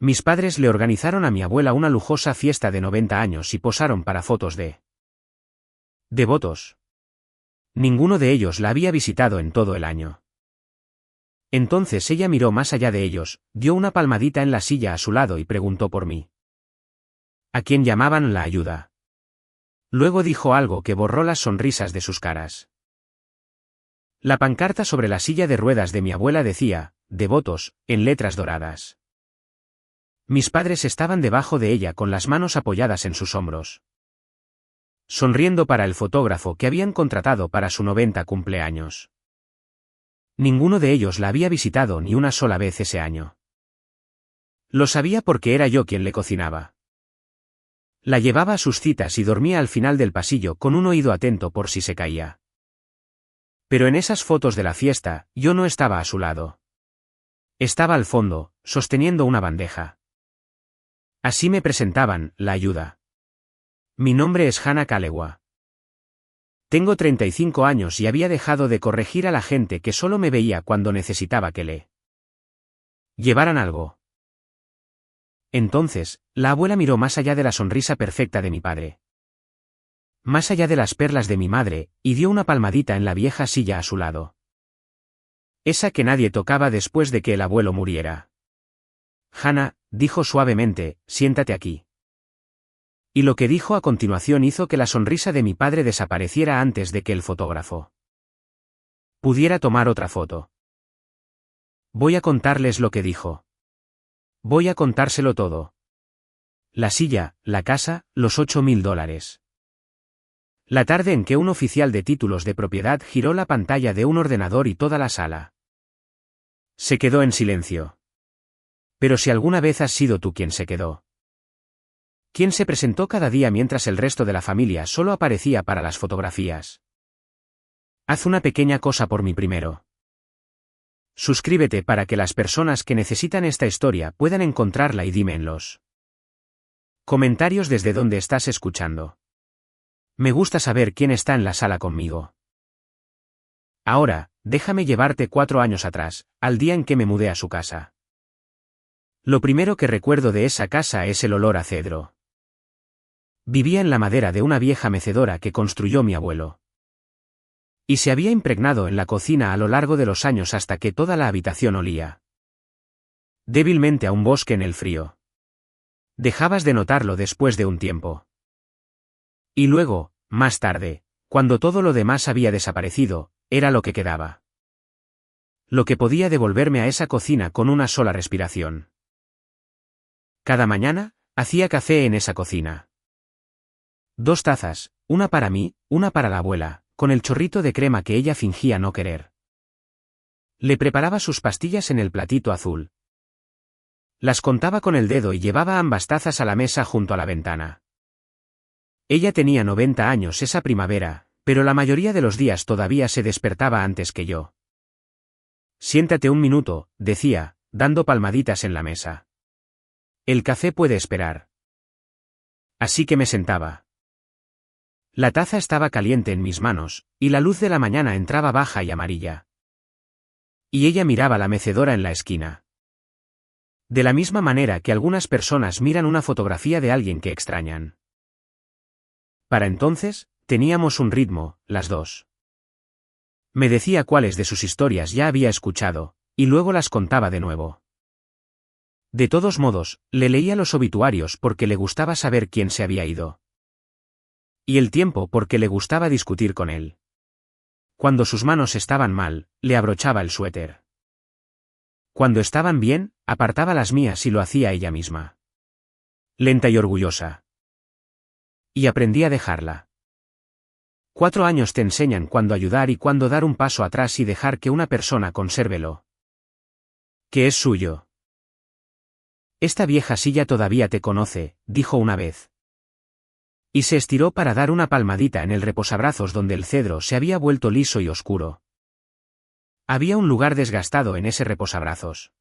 Mis padres le organizaron a mi abuela una lujosa fiesta de 90 años y posaron para fotos de devotos. Ninguno de ellos la había visitado en todo el año. Entonces ella miró más allá de ellos, dio una palmadita en la silla a su lado y preguntó por mí. ¿A quién llamaban la ayuda? Luego dijo algo que borró las sonrisas de sus caras. La pancarta sobre la silla de ruedas de mi abuela decía, devotos, en letras doradas. Mis padres estaban debajo de ella con las manos apoyadas en sus hombros, sonriendo para el fotógrafo que habían contratado para su 90 cumpleaños. Ninguno de ellos la había visitado ni una sola vez ese año. Lo sabía porque era yo quien le cocinaba. La llevaba a sus citas y dormía al final del pasillo con un oído atento por si se caía. Pero en esas fotos de la fiesta, yo no estaba a su lado. Estaba al fondo, sosteniendo una bandeja. Así me presentaban, la ayuda. Mi nombre es Hannah Kalewa. Tengo 35 años y había dejado de corregir a la gente que solo me veía cuando necesitaba que le llevaran algo. Entonces, la abuela miró más allá de la sonrisa perfecta de mi padre, más allá de las perlas de mi madre, y dio una palmadita en la vieja silla a su lado. Esa que nadie tocaba después de que el abuelo muriera. Hannah, dijo suavemente, siéntate aquí. Y lo que dijo a continuación hizo que la sonrisa de mi padre desapareciera antes de que el fotógrafo pudiera tomar otra foto. Voy a contarles lo que dijo. Voy a contárselo todo. La silla, la casa, los $8.000. La tarde en que un oficial de títulos de propiedad giró la pantalla de un ordenador y toda la sala se quedó en silencio. Pero si alguna vez has sido tú quien se quedó. ¿Quién se presentó cada día mientras el resto de la familia solo aparecía para las fotografías? Haz una pequeña cosa por mí primero. Suscríbete para que las personas que necesitan esta historia puedan encontrarla y dime en los comentarios desde donde estás escuchando. Me gusta saber quién está en la sala conmigo. Ahora, déjame llevarte 4 años atrás, al día en que me mudé a su casa. Lo primero que recuerdo de esa casa es el olor a cedro. Vivía en la madera de una vieja mecedora que construyó mi abuelo. Y se había impregnado en la cocina a lo largo de los años hasta que toda la habitación olía débilmente a un bosque en el frío. Dejabas de notarlo después de un tiempo. Y luego, más tarde, cuando todo lo demás había desaparecido, era lo que quedaba. Lo que podía devolverme a esa cocina con una sola respiración. Cada mañana, hacía café en esa cocina. 2 tazas, una para mí, una para la abuela, con el chorrito de crema que ella fingía no querer. Le preparaba sus pastillas en el platito azul. Las contaba con el dedo y llevaba ambas tazas a la mesa junto a la ventana. Ella tenía 90 años esa primavera, pero la mayoría de los días todavía se despertaba antes que yo. Siéntate un minuto, decía, dando palmaditas en la mesa. El café puede esperar. Así que me sentaba. La taza estaba caliente en mis manos, y la luz de la mañana entraba baja y amarilla. Y ella miraba la mecedora en la esquina. De la misma manera que algunas personas miran una fotografía de alguien que extrañan. Para entonces, teníamos un ritmo, las dos. Me decía cuáles de sus historias ya había escuchado, y luego las contaba de nuevo. De todos modos, le leía los obituarios porque le gustaba saber quién se había ido. Y el tiempo porque le gustaba discutir con él. Cuando sus manos estaban mal, le abrochaba el suéter. Cuando estaban bien, apartaba las mías y lo hacía ella misma. Lenta y orgullosa. Y aprendí a dejarla. 4 años te enseñan cuándo ayudar y cuándo dar un paso atrás y dejar que una persona consérvelo que es suyo. Esta vieja silla todavía te conoce, dijo una vez. Y se estiró para dar una palmadita en el reposabrazos donde el cedro se había vuelto liso y oscuro. Había un lugar desgastado en ese reposabrazos.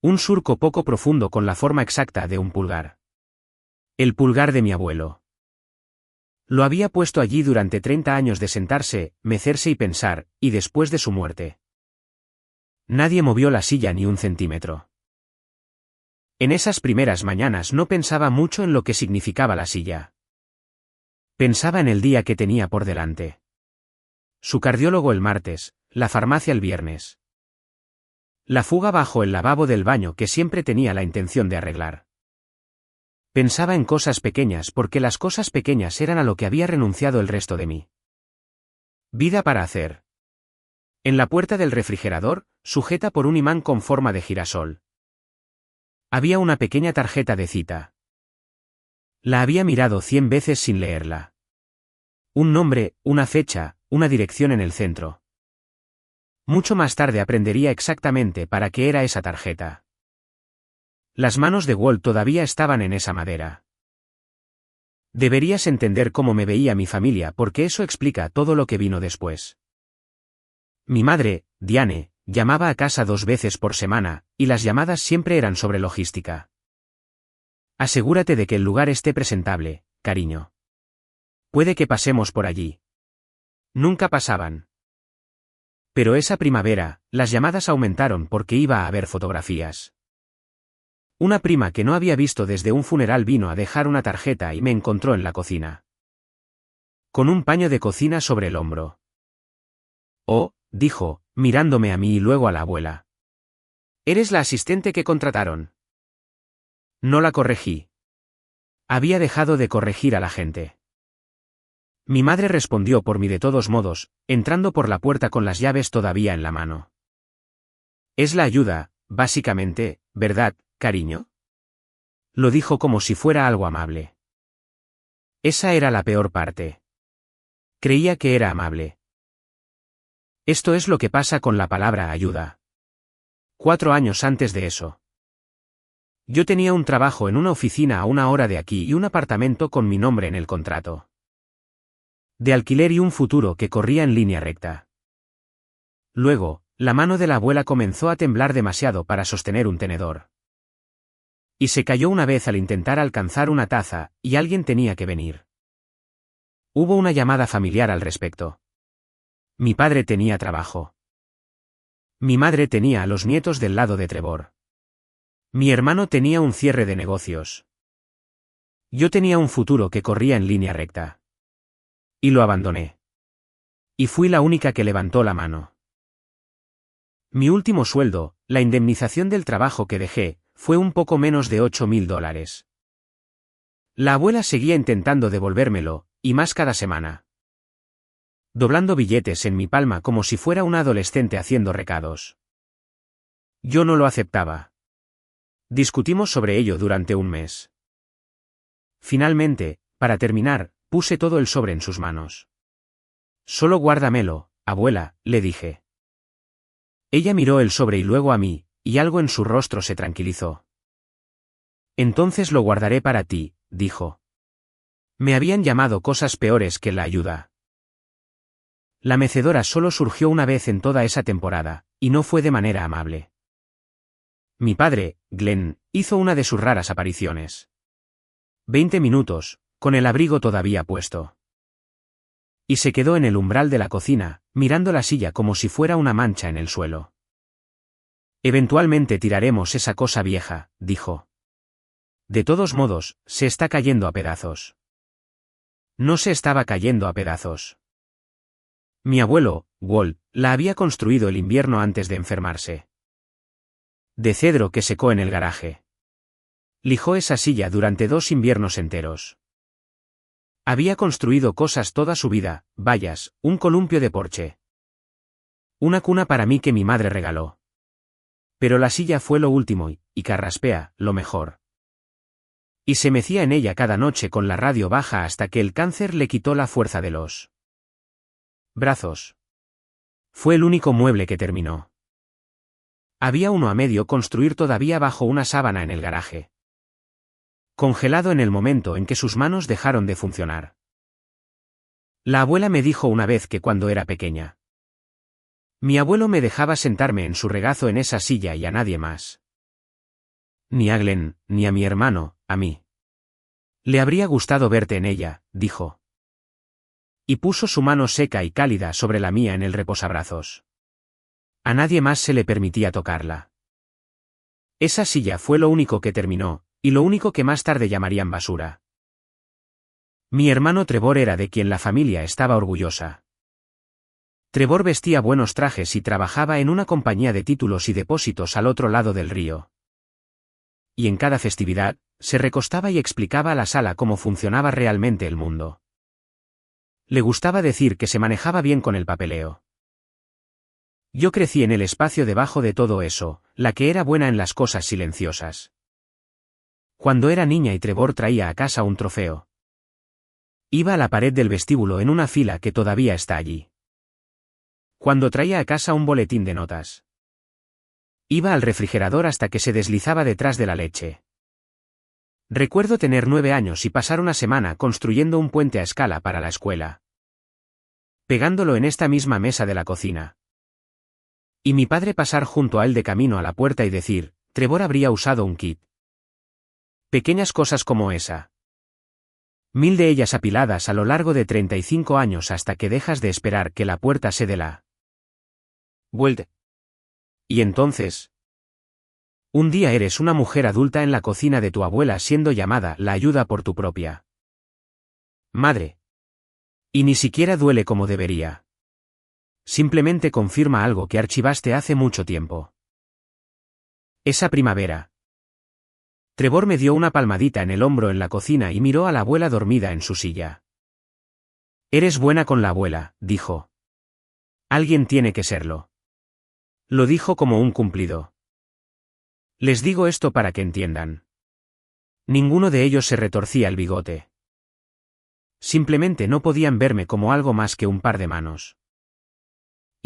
Un surco poco profundo con la forma exacta de un pulgar. El pulgar de mi abuelo. Lo había puesto allí durante 30 años de sentarse, mecerse y pensar, y después de su muerte. Nadie movió la silla ni un centímetro. En esas primeras mañanas no pensaba mucho en lo que significaba la silla. Pensaba en el día que tenía por delante. Su cardiólogo el martes, la farmacia el viernes. La fuga bajo el lavabo del baño que siempre tenía la intención de arreglar. Pensaba en cosas pequeñas porque las cosas pequeñas eran a lo que había renunciado el resto de mí. Vida para hacer. En la puerta del refrigerador, sujeta por un imán con forma de girasol, había una pequeña tarjeta de cita. La había mirado 100 veces sin leerla. Un nombre, una fecha, una dirección en el centro. Mucho más tarde aprendería exactamente para qué era esa tarjeta. Las manos de Walt todavía estaban en esa madera. Deberías entender cómo me veía mi familia porque eso explica todo lo que vino después. Mi madre, Diane, llamaba a casa 2 veces por semana, y las llamadas siempre eran sobre logística. Asegúrate de que el lugar esté presentable, cariño. Puede que pasemos por allí. Nunca pasaban. Pero esa primavera, las llamadas aumentaron porque iba a haber fotografías. Una prima que no había visto desde un funeral vino a dejar una tarjeta y me encontró en la cocina, con un paño de cocina sobre el hombro. Oh, dijo, mirándome a mí y luego a la abuela. ¿Eres la asistente que contrataron? No la corregí. Había dejado de corregir a la gente. Mi madre respondió por mí de todos modos, entrando por la puerta con las llaves todavía en la mano. Es la ayuda, básicamente, ¿verdad, cariño? Lo dijo como si fuera algo amable. Esa era la peor parte. Creía que era amable. Esto es lo que pasa con la palabra ayuda. 4 años antes de eso. Yo tenía un trabajo en una oficina a 1 hora de aquí y un apartamento con mi nombre en el contrato de alquiler y un futuro que corría en línea recta. Luego, la mano de la abuela comenzó a temblar demasiado para sostener un tenedor. Y se cayó una vez al intentar alcanzar una taza, y alguien tenía que venir. Hubo una llamada familiar al respecto. Mi padre tenía trabajo. Mi madre tenía a los nietos del lado de Trevor. Mi hermano tenía un cierre de negocios. Yo tenía un futuro que corría en línea recta. Y lo abandoné. Y fui la única que levantó la mano. Mi último sueldo, la indemnización del trabajo que dejé, fue un poco menos de $8,000. La abuela seguía intentando devolvérmelo, y más cada semana. Doblando billetes en mi palma como si fuera una adolescente haciendo recados. Yo no lo aceptaba. Discutimos sobre ello durante un mes. Finalmente, para terminar, puse todo el sobre en sus manos. Solo guárdamelo, abuela, le dije. Ella miró el sobre y luego a mí, y algo en su rostro se tranquilizó. Entonces lo guardaré para ti, dijo. Me habían llamado cosas peores que la ayuda. La mecedora solo surgió una vez en toda esa temporada, y no fue de manera amable. Mi padre, Glenn, hizo una de sus raras apariciones. 20 minutos, con el abrigo todavía puesto. Y se quedó en el umbral de la cocina, mirando la silla como si fuera una mancha en el suelo. Eventualmente tiraremos esa cosa vieja, dijo. De todos modos, se está cayendo a pedazos. No se estaba cayendo a pedazos. Mi abuelo, Walt, la había construido el invierno antes de enfermarse. De cedro que secó en el garaje. Lijó esa silla durante 2 inviernos enteros. Había construido cosas toda su vida, vallas, un columpio de porche. Una cuna para mí que mi madre regaló. Pero la silla fue lo último y carraspea, lo mejor. Y se mecía en ella cada noche con la radio baja hasta que el cáncer le quitó la fuerza de los brazos. Fue el único mueble que terminó. Había uno a medio construir todavía bajo una sábana en el garaje. Congelado en el momento en que sus manos dejaron de funcionar. La abuela me dijo una vez que cuando era pequeña, mi abuelo me dejaba sentarme en su regazo en esa silla y a nadie más. Ni a Glenn, ni a mi hermano, a mí. Le habría gustado verte en ella, dijo. Y puso su mano seca y cálida sobre la mía en el reposabrazos. A nadie más se le permitía tocarla. Esa silla fue lo único que terminó, y lo único que más tarde llamarían basura. Mi hermano Trevor era de quien la familia estaba orgullosa. Trevor vestía buenos trajes y trabajaba en una compañía de títulos y depósitos al otro lado del río. Y en cada festividad, se recostaba y explicaba a la sala cómo funcionaba realmente el mundo. Le gustaba decir que se manejaba bien con el papeleo. Yo crecí en el espacio debajo de todo eso, la que era buena en las cosas silenciosas. Cuando era niña y Trevor traía a casa un trofeo. Iba a la pared del vestíbulo en una fila que todavía está allí. Cuando traía a casa un boletín de notas. Iba al refrigerador hasta que se deslizaba detrás de la leche. Recuerdo tener 9 años y pasar una semana construyendo un puente a escala para la escuela. Pegándolo en esta misma mesa de la cocina. Y mi padre pasar junto a él de camino a la puerta y decir, Trevor habría usado un kit. Pequeñas cosas como esa. 1000 de ellas apiladas a lo largo de 35 años hasta que dejas de esperar que la puerta se dé la vuelta. Y entonces, un día eres una mujer adulta en la cocina de tu abuela siendo llamada la ayuda por tu propia madre. Y ni siquiera duele como debería. Simplemente confirma algo que archivaste hace mucho tiempo. Esa primavera. Trevor me dio una palmadita en el hombro en la cocina y miró a la abuela dormida en su silla. Eres buena con la abuela, dijo. Alguien tiene que serlo. Lo dijo como un cumplido. Les digo esto para que entiendan. Ninguno de ellos se retorcía el bigote. Simplemente no podían verme como algo más que un par de manos.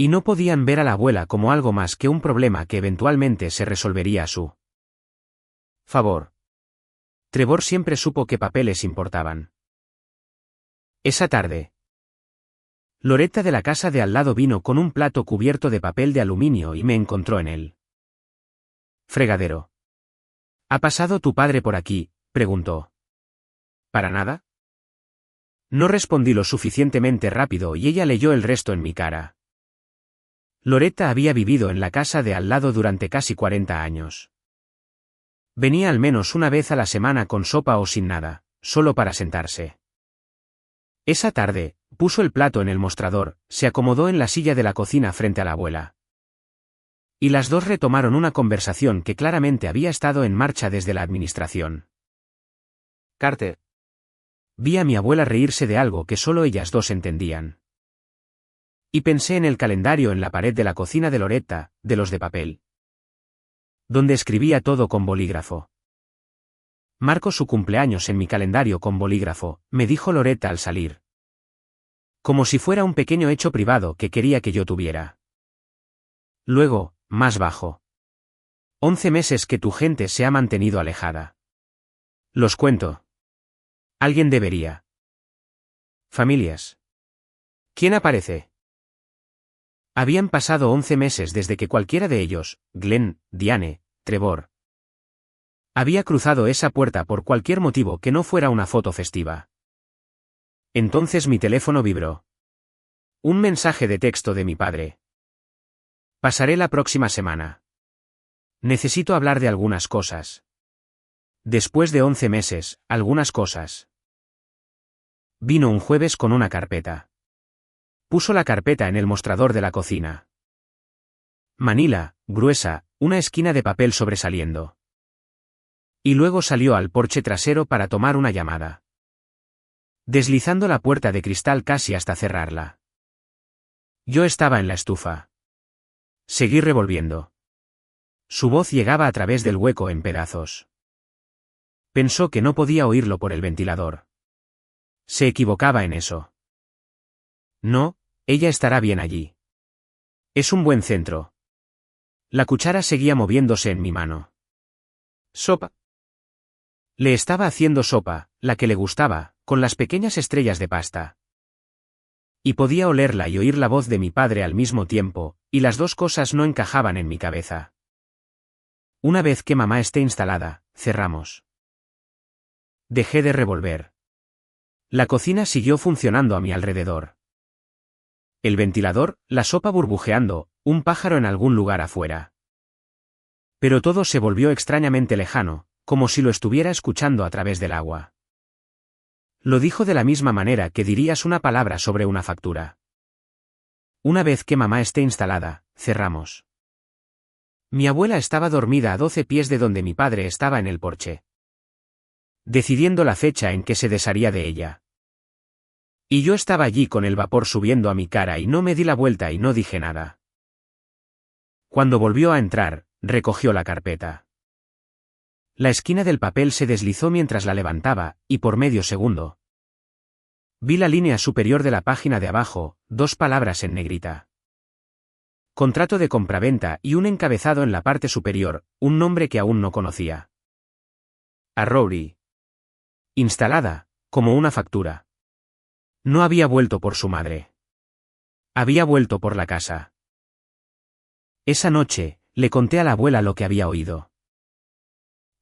Y no podían ver a la abuela como algo más que un problema que eventualmente se resolvería a su favor. Trevor siempre supo qué papeles importaban. Esa tarde. Loretta de la casa de al lado vino con un plato cubierto de papel de aluminio y me encontró en él. Fregadero. ¿Ha pasado tu padre por aquí?, preguntó. ¿Para nada? No respondí lo suficientemente rápido y ella leyó el resto en mi cara. Loretta había vivido en la casa de al lado durante casi 40 años. Venía al menos una vez a la semana con sopa o sin nada, solo para sentarse. Esa tarde, puso el plato en el mostrador, se acomodó en la silla de la cocina frente a la abuela. Y las dos retomaron una conversación que claramente había estado en marcha desde la administración. Carter. Vi a mi abuela reírse de algo que solo ellas dos entendían. Y pensé en el calendario en la pared de la cocina de Loretta, de los de papel. Donde escribía todo con bolígrafo. Marco su cumpleaños en mi calendario con bolígrafo, me dijo Loretta al salir. Como si fuera un pequeño hecho privado que quería que yo tuviera. Luego, más bajo. 11 meses que tu gente se ha mantenido alejada. Los cuento. Alguien debería. Familias. ¿Quién aparece? Habían pasado 11 meses desde que cualquiera de ellos, Glenn, Diane, Trevor, había cruzado esa puerta por cualquier motivo que no fuera una foto festiva. Entonces mi teléfono vibró. Un mensaje de texto de mi padre. Pasaré la próxima semana. Necesito hablar de algunas cosas. Después de 11 meses, algunas cosas. Vino un jueves con una carpeta. Puso la carpeta en el mostrador de la cocina. Manila, gruesa, una esquina de papel sobresaliendo. Y luego salió al porche trasero para tomar una llamada. Deslizando la puerta de cristal casi hasta cerrarla. Yo estaba en la estufa. Seguí revolviendo. Su voz llegaba a través del hueco en pedazos. Pensó que no podía oírlo por el ventilador. Se equivocaba en eso. No, ella estará bien allí. Es un buen centro. La cuchara seguía moviéndose en mi mano. Sopa. Le estaba haciendo sopa, la que le gustaba, con las pequeñas estrellas de pasta. Y podía olerla y oír la voz de mi padre al mismo tiempo, y las dos cosas no encajaban en mi cabeza. Una vez que mamá esté instalada, cerramos. Dejé de revolver. La cocina siguió funcionando a mi alrededor. El ventilador, la sopa burbujeando, un pájaro en algún lugar afuera. Pero todo se volvió extrañamente lejano, como si lo estuviera escuchando a través del agua. Lo dijo de la misma manera que dirías una palabra sobre una factura. Una vez que mamá esté instalada, cerramos. Mi abuela estaba dormida a 12 pies de donde mi padre estaba en el porche, decidiendo la fecha en que se desharía de ella. Y yo estaba allí con el vapor subiendo a mi cara y no me di la vuelta y no dije nada. Cuando volvió a entrar, recogió la carpeta. La esquina del papel se deslizó mientras la levantaba, y por medio segundo vi la línea superior de la página de abajo, 2 palabras en negrita. Contrato de compraventa y un encabezado en la parte superior, un nombre que aún no conocía. A Rory. Instalada, como una factura. No había vuelto por su madre. Había vuelto por la casa. Esa noche, le conté a la abuela lo que había oído.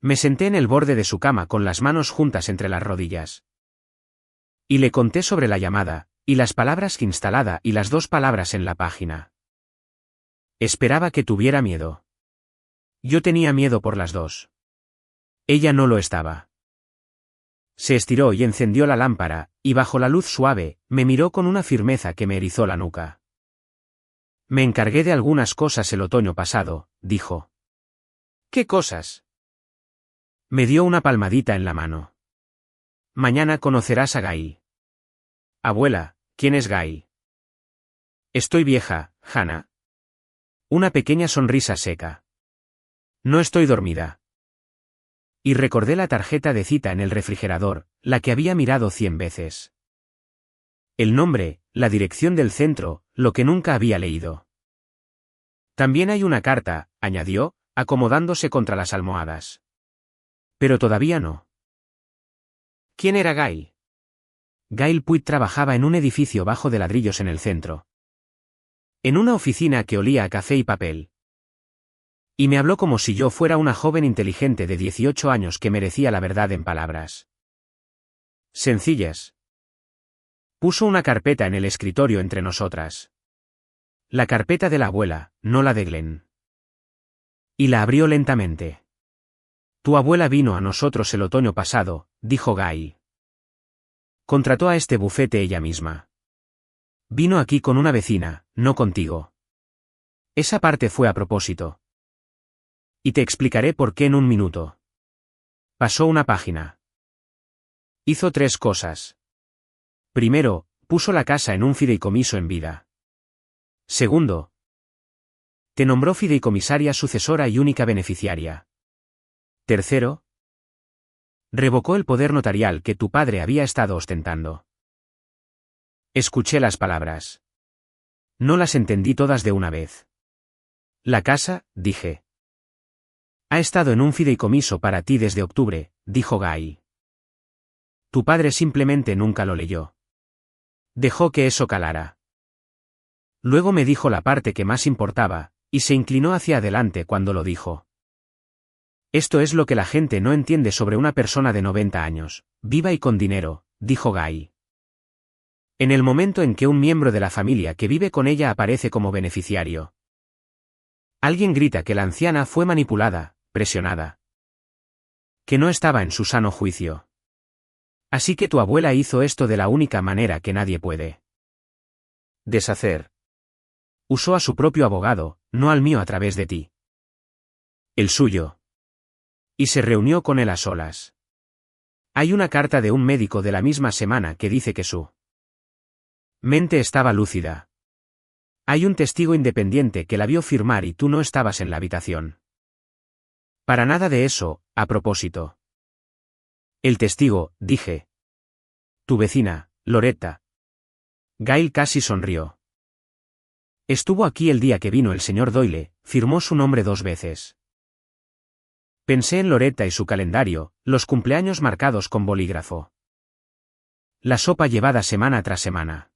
Me senté en el borde de su cama con las manos juntas entre las rodillas. Y le conté sobre la llamada, y las palabras que instalada y las 2 palabras en la página. Esperaba que tuviera miedo. Yo tenía miedo por las 2. Ella no lo estaba. Se estiró y encendió la lámpara, y bajo la luz suave, me miró con una firmeza que me erizó la nuca. Me encargué de algunas cosas el otoño pasado, dijo. ¿Qué cosas? Me dio una palmadita en la mano. Mañana conocerás a Gail. Abuela, ¿quién es Gail? Estoy vieja, Hannah. Una pequeña sonrisa seca. No estoy dormida. Y recordé la tarjeta de cita en el refrigerador, la que había mirado 100 veces. El nombre, la dirección del centro, lo que nunca había leído. También hay una carta, añadió, acomodándose contra las almohadas. Pero todavía no. ¿Quién era Gail? Gail Puig trabajaba en un edificio bajo de ladrillos en el centro. En una oficina que olía a café y papel. Y me habló como si yo fuera una joven inteligente de 18 años que merecía la verdad en palabras sencillas. Puso una carpeta en el escritorio entre nosotras. La carpeta de la abuela, no la de Glenn. Y la abrió lentamente. Tu abuela vino a nosotros el otoño pasado, dijo Gail. Contrató a este bufete ella misma. Vino aquí con una vecina, no contigo. Esa parte fue a propósito. Y te explicaré por qué en un minuto. Pasó una página. Hizo 3 cosas. Primero, puso la casa en un fideicomiso en vida. Segundo, te nombró fideicomisaria sucesora y única beneficiaria. Tercero, revocó el poder notarial que tu padre había estado ostentando. Escuché las palabras. No las entendí todas de una vez. La casa, dije. Ha estado en un fideicomiso para ti desde octubre, dijo Gail. Tu padre simplemente nunca lo leyó. Dejó que eso calara. Luego me dijo la parte que más importaba, y se inclinó hacia adelante cuando lo dijo. Esto es lo que la gente no entiende sobre una persona de 90 años, viva y con dinero, dijo Gail. En el momento en que un miembro de la familia que vive con ella aparece como beneficiario, alguien grita que la anciana fue manipulada, presionada. Que no estaba en su sano juicio. Así que tu abuela hizo esto de la única manera que nadie puede deshacer. Usó a su propio abogado, no al mío a través de ti. El suyo. Y se reunió con él a solas. Hay una carta de un médico de la misma semana que dice que su mente estaba lúcida. Hay un testigo independiente que la vio firmar y tú no estabas en la habitación. Para nada de eso, a propósito. El testigo, dije. Tu vecina, Loretta. Gail casi sonrió. Estuvo aquí el día que vino el señor Doyle, firmó su nombre 2 veces. Pensé en Loretta y su calendario, los cumpleaños marcados con bolígrafo. La sopa llevada semana tras semana.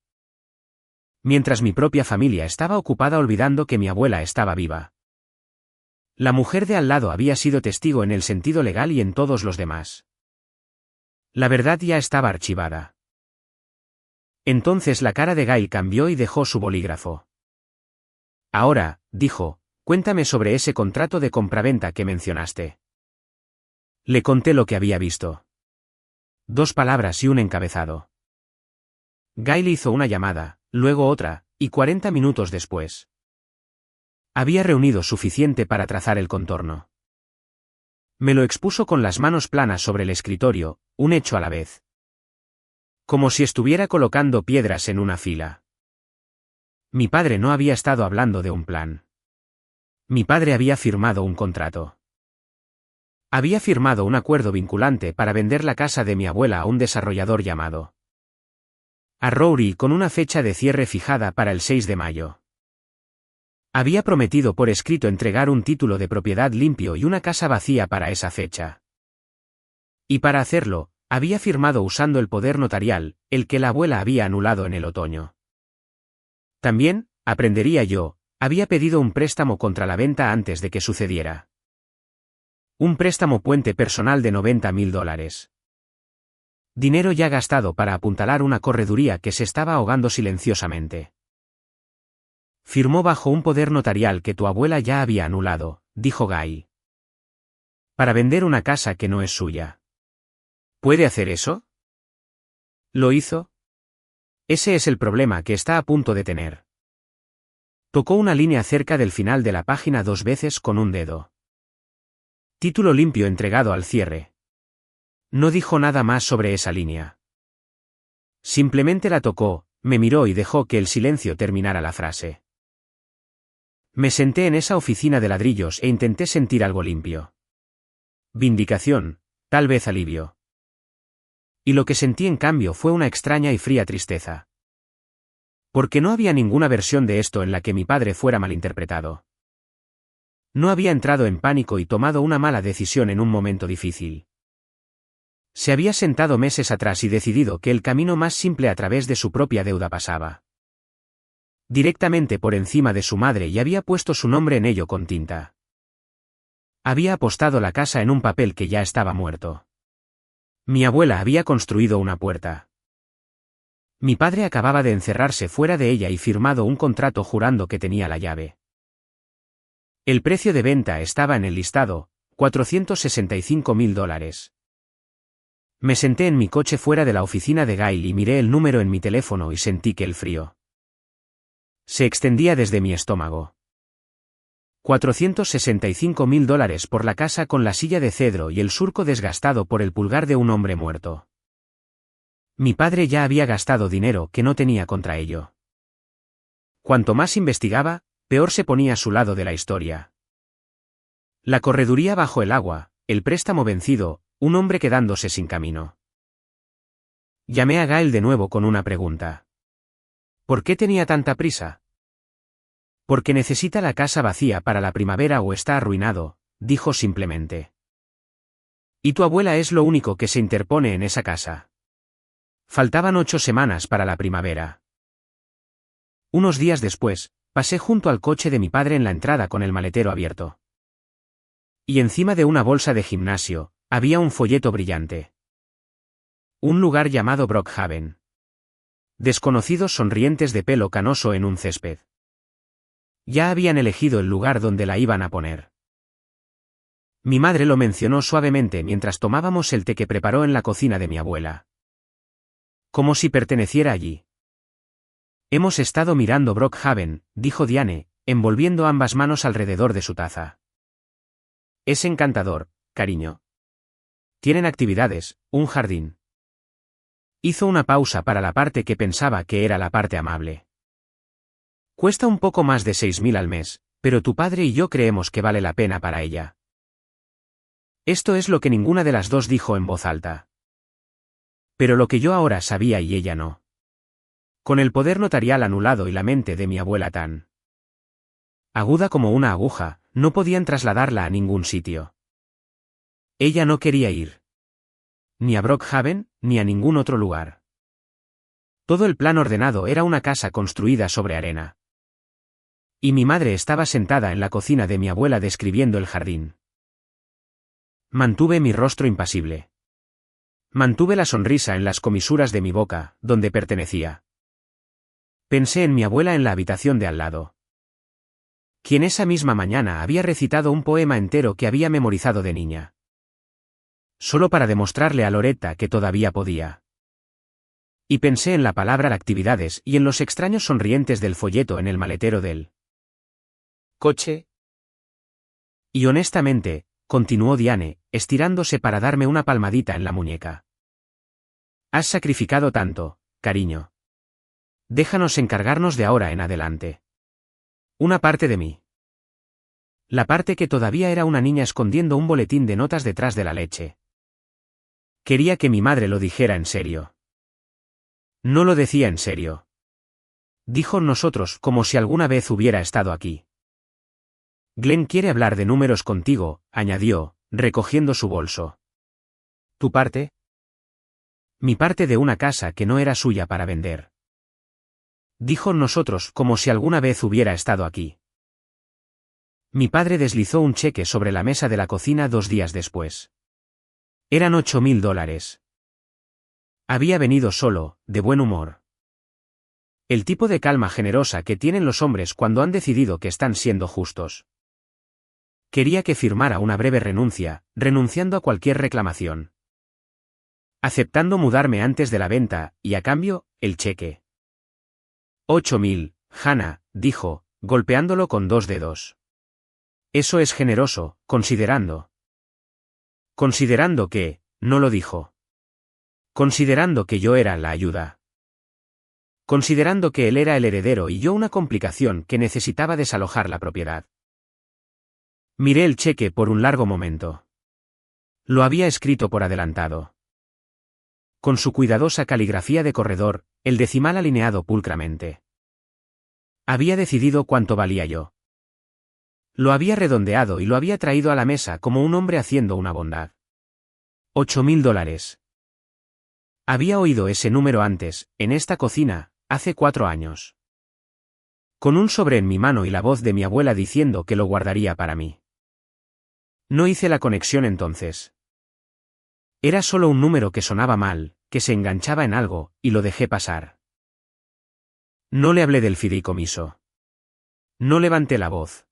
Mientras mi propia familia estaba ocupada olvidando que mi abuela estaba viva. La mujer de al lado había sido testigo en el sentido legal y en todos los demás. La verdad ya estaba archivada. Entonces la cara de Gail cambió y dejó su bolígrafo. Ahora, dijo, Cuéntame sobre ese contrato de compraventa que mencionaste. Le conté lo que había visto. 2 palabras y un encabezado. Gail hizo una llamada, luego otra, y 40 minutos después. Había reunido suficiente para trazar el contorno. Me lo expuso con las manos planas sobre el escritorio, un hecho a la vez. Como si estuviera colocando piedras en una fila. Mi padre no había estado hablando de un plan. Mi padre había firmado un contrato. Había firmado un acuerdo vinculante para vender la casa de mi abuela a un desarrollador llamado Arrouri con una fecha de cierre fijada para el 6 de mayo. Había prometido por escrito entregar un título de propiedad limpio y una casa vacía para esa fecha. Y para hacerlo, había firmado usando el poder notarial, el que la abuela había anulado en el otoño. También, aprendería yo, había pedido un préstamo contra la venta antes de que sucediera. Un préstamo puente personal de $90.000. Dinero ya gastado para apuntalar una correduría que se estaba ahogando silenciosamente. Firmó bajo un poder notarial que tu abuela ya había anulado, dijo Guy. Para vender una casa que no es suya. ¿Puede hacer eso? ¿Lo hizo? Ese es el problema que está a punto de tener. Tocó una línea cerca del final de la página 2 veces con un dedo. Título limpio entregado al cierre. No dijo nada más sobre esa línea. Simplemente la tocó, me miró y dejó que el silencio terminara la frase. Me senté en esa oficina de ladrillos e intenté sentir algo limpio. Vindicación, tal vez alivio. Y lo que sentí en cambio fue una extraña y fría tristeza. Porque no había ninguna versión de esto en la que mi padre fuera malinterpretado. No había entrado en pánico y tomado una mala decisión en un momento difícil. Se había sentado meses atrás y decidido que el camino más simple a través de su propia deuda pasaba directamente por encima de su madre y había puesto su nombre en ello con tinta. Había apostado la casa en un papel que ya estaba muerto. Mi abuela había construido una puerta. Mi padre acababa de encerrarse fuera de ella y firmado un contrato jurando que tenía la llave. El precio de venta estaba en el listado, $465.000. Me senté en mi coche fuera de la oficina de Gail y miré el número en mi teléfono y sentí que el frío se extendía desde mi estómago. $465.000 por la casa con la silla de cedro y el surco desgastado por el pulgar de un hombre muerto. Mi padre ya había gastado dinero que no tenía contra ello. Cuanto más investigaba, peor se ponía a su lado de la historia. La correduría bajo el agua, el préstamo vencido, un hombre quedándose sin camino. Llamé a Gail de nuevo con una pregunta. ¿Por qué tenía tanta prisa? Porque necesita la casa vacía para la primavera o está arruinado, dijo simplemente. Y tu abuela es lo único que se interpone en esa casa. Faltaban 8 semanas para la primavera. Unos días después, pasé junto al coche de mi padre en la entrada con el maletero abierto. Y encima de una bolsa de gimnasio, había un folleto brillante. Un lugar llamado Brookhaven. Desconocidos sonrientes de pelo canoso en un césped. Ya habían elegido el lugar donde la iban a poner. Mi madre lo mencionó suavemente mientras tomábamos el té que preparó en la cocina de mi abuela. Como si perteneciera allí. Hemos estado mirando Brookhaven, dijo Diane, envolviendo ambas manos alrededor de su taza. Es encantador, cariño. Tienen actividades, un jardín. Hizo una pausa para la parte que pensaba que era la parte amable. Cuesta un poco más de 6.000 al mes, pero tu padre y yo creemos que vale la pena para ella. Esto es lo que ninguna de las dos dijo en voz alta. Pero lo que yo ahora sabía y ella no. Con el poder notarial anulado y la mente de mi abuela tan aguda como una aguja, no podían trasladarla a ningún sitio. Ella no quería ir. Ni a Brookhaven, ni a ningún otro lugar. Todo el plan ordenado era una casa construida sobre arena. Y mi madre estaba sentada en la cocina de mi abuela describiendo el jardín. Mantuve mi rostro impasible. Mantuve la sonrisa en las comisuras de mi boca, donde pertenecía. Pensé en mi abuela en la habitación de al lado. quien esa misma mañana había recitado un poema entero que había memorizado de niña. Solo para demostrarle a Loretta que todavía podía. Y pensé en la palabra actividades y en los extraños sonrientes del folleto en el maletero del coche. Y honestamente, continuó Diane, estirándose para darme una palmadita en la muñeca. Has sacrificado tanto, cariño. Déjanos encargarnos de ahora en adelante. Una parte de mí. La parte que todavía era una niña escondiendo un boletín de notas detrás de la leche. Quería que mi madre lo dijera en serio. No lo decía en serio. Dijo nosotros como si alguna vez hubiera estado aquí. Glenn quiere hablar de números contigo, añadió, recogiendo su bolso. ¿Tu parte? Mi parte de una casa que no era suya para vender. Dijo nosotros como si alguna vez hubiera estado aquí. Mi padre deslizó un cheque sobre la mesa de la cocina 2 días después. Eran $8,000. Había venido solo, de buen humor. El tipo de calma generosa que tienen los hombres cuando han decidido que están siendo justos. Quería que firmara una breve renuncia, renunciando a cualquier reclamación. Aceptando mudarme antes de la venta, y a cambio, el cheque. 8,000, Hannah, dijo, golpeándolo con 2 dedos. Eso es generoso, considerando. Considerando que, no lo dijo. Considerando que yo era la ayuda. Considerando que él era el heredero y yo una complicación que necesitaba desalojar la propiedad. Miré el cheque por un largo momento. Lo había escrito por adelantado. Con su cuidadosa caligrafía de corredor, el decimal alineado pulcramente. Había decidido cuánto valía yo. Lo había redondeado y lo había traído a la mesa como un hombre haciendo una bondad. $8,000. Había oído ese número antes, en esta cocina, hace 4 años. Con un sobre en mi mano y la voz de mi abuela diciendo que lo guardaría para mí. No hice la conexión entonces. Era solo un número que sonaba mal, que se enganchaba en algo, y lo dejé pasar. No le hablé del fideicomiso. No levanté la voz.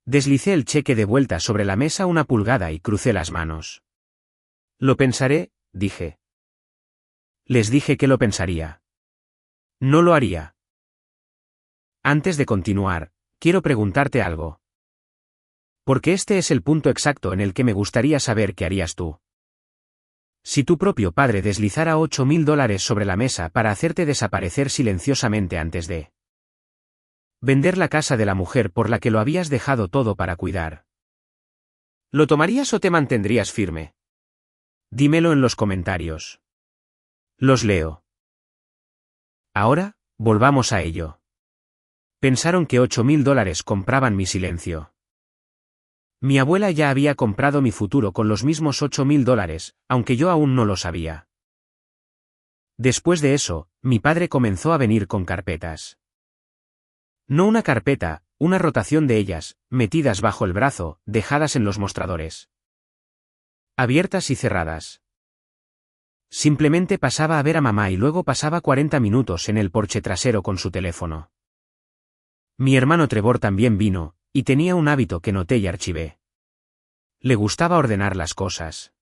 Deslicé el cheque de vuelta sobre la mesa 1 pulgada y crucé las manos. Lo pensaré, dije. Les dije que lo pensaría. No lo haría. Antes de continuar, quiero preguntarte algo. Porque este es el punto exacto en el que me gustaría saber qué harías tú. Si tu propio padre deslizara $8,000 sobre la mesa para hacerte desaparecer silenciosamente antes de vender la casa de la mujer por la que lo habías dejado todo para cuidar. ¿Lo tomarías o te mantendrías firme? Dímelo en los comentarios. Los leo. Ahora, volvamos a ello. Pensaron que $8,000 compraban mi silencio. Mi abuela ya había comprado mi futuro con los mismos $8,000, aunque yo aún no lo sabía. Después de eso, mi padre comenzó a venir con carpetas. No una carpeta, una rotación de ellas, metidas bajo el brazo, dejadas en los mostradores. Abiertas y cerradas. Simplemente pasaba a ver a mamá y luego pasaba 40 minutos en el porche trasero con su teléfono. Mi hermano Trevor también vino, y tenía un hábito que noté y archivé. Le gustaba ordenar las cosas.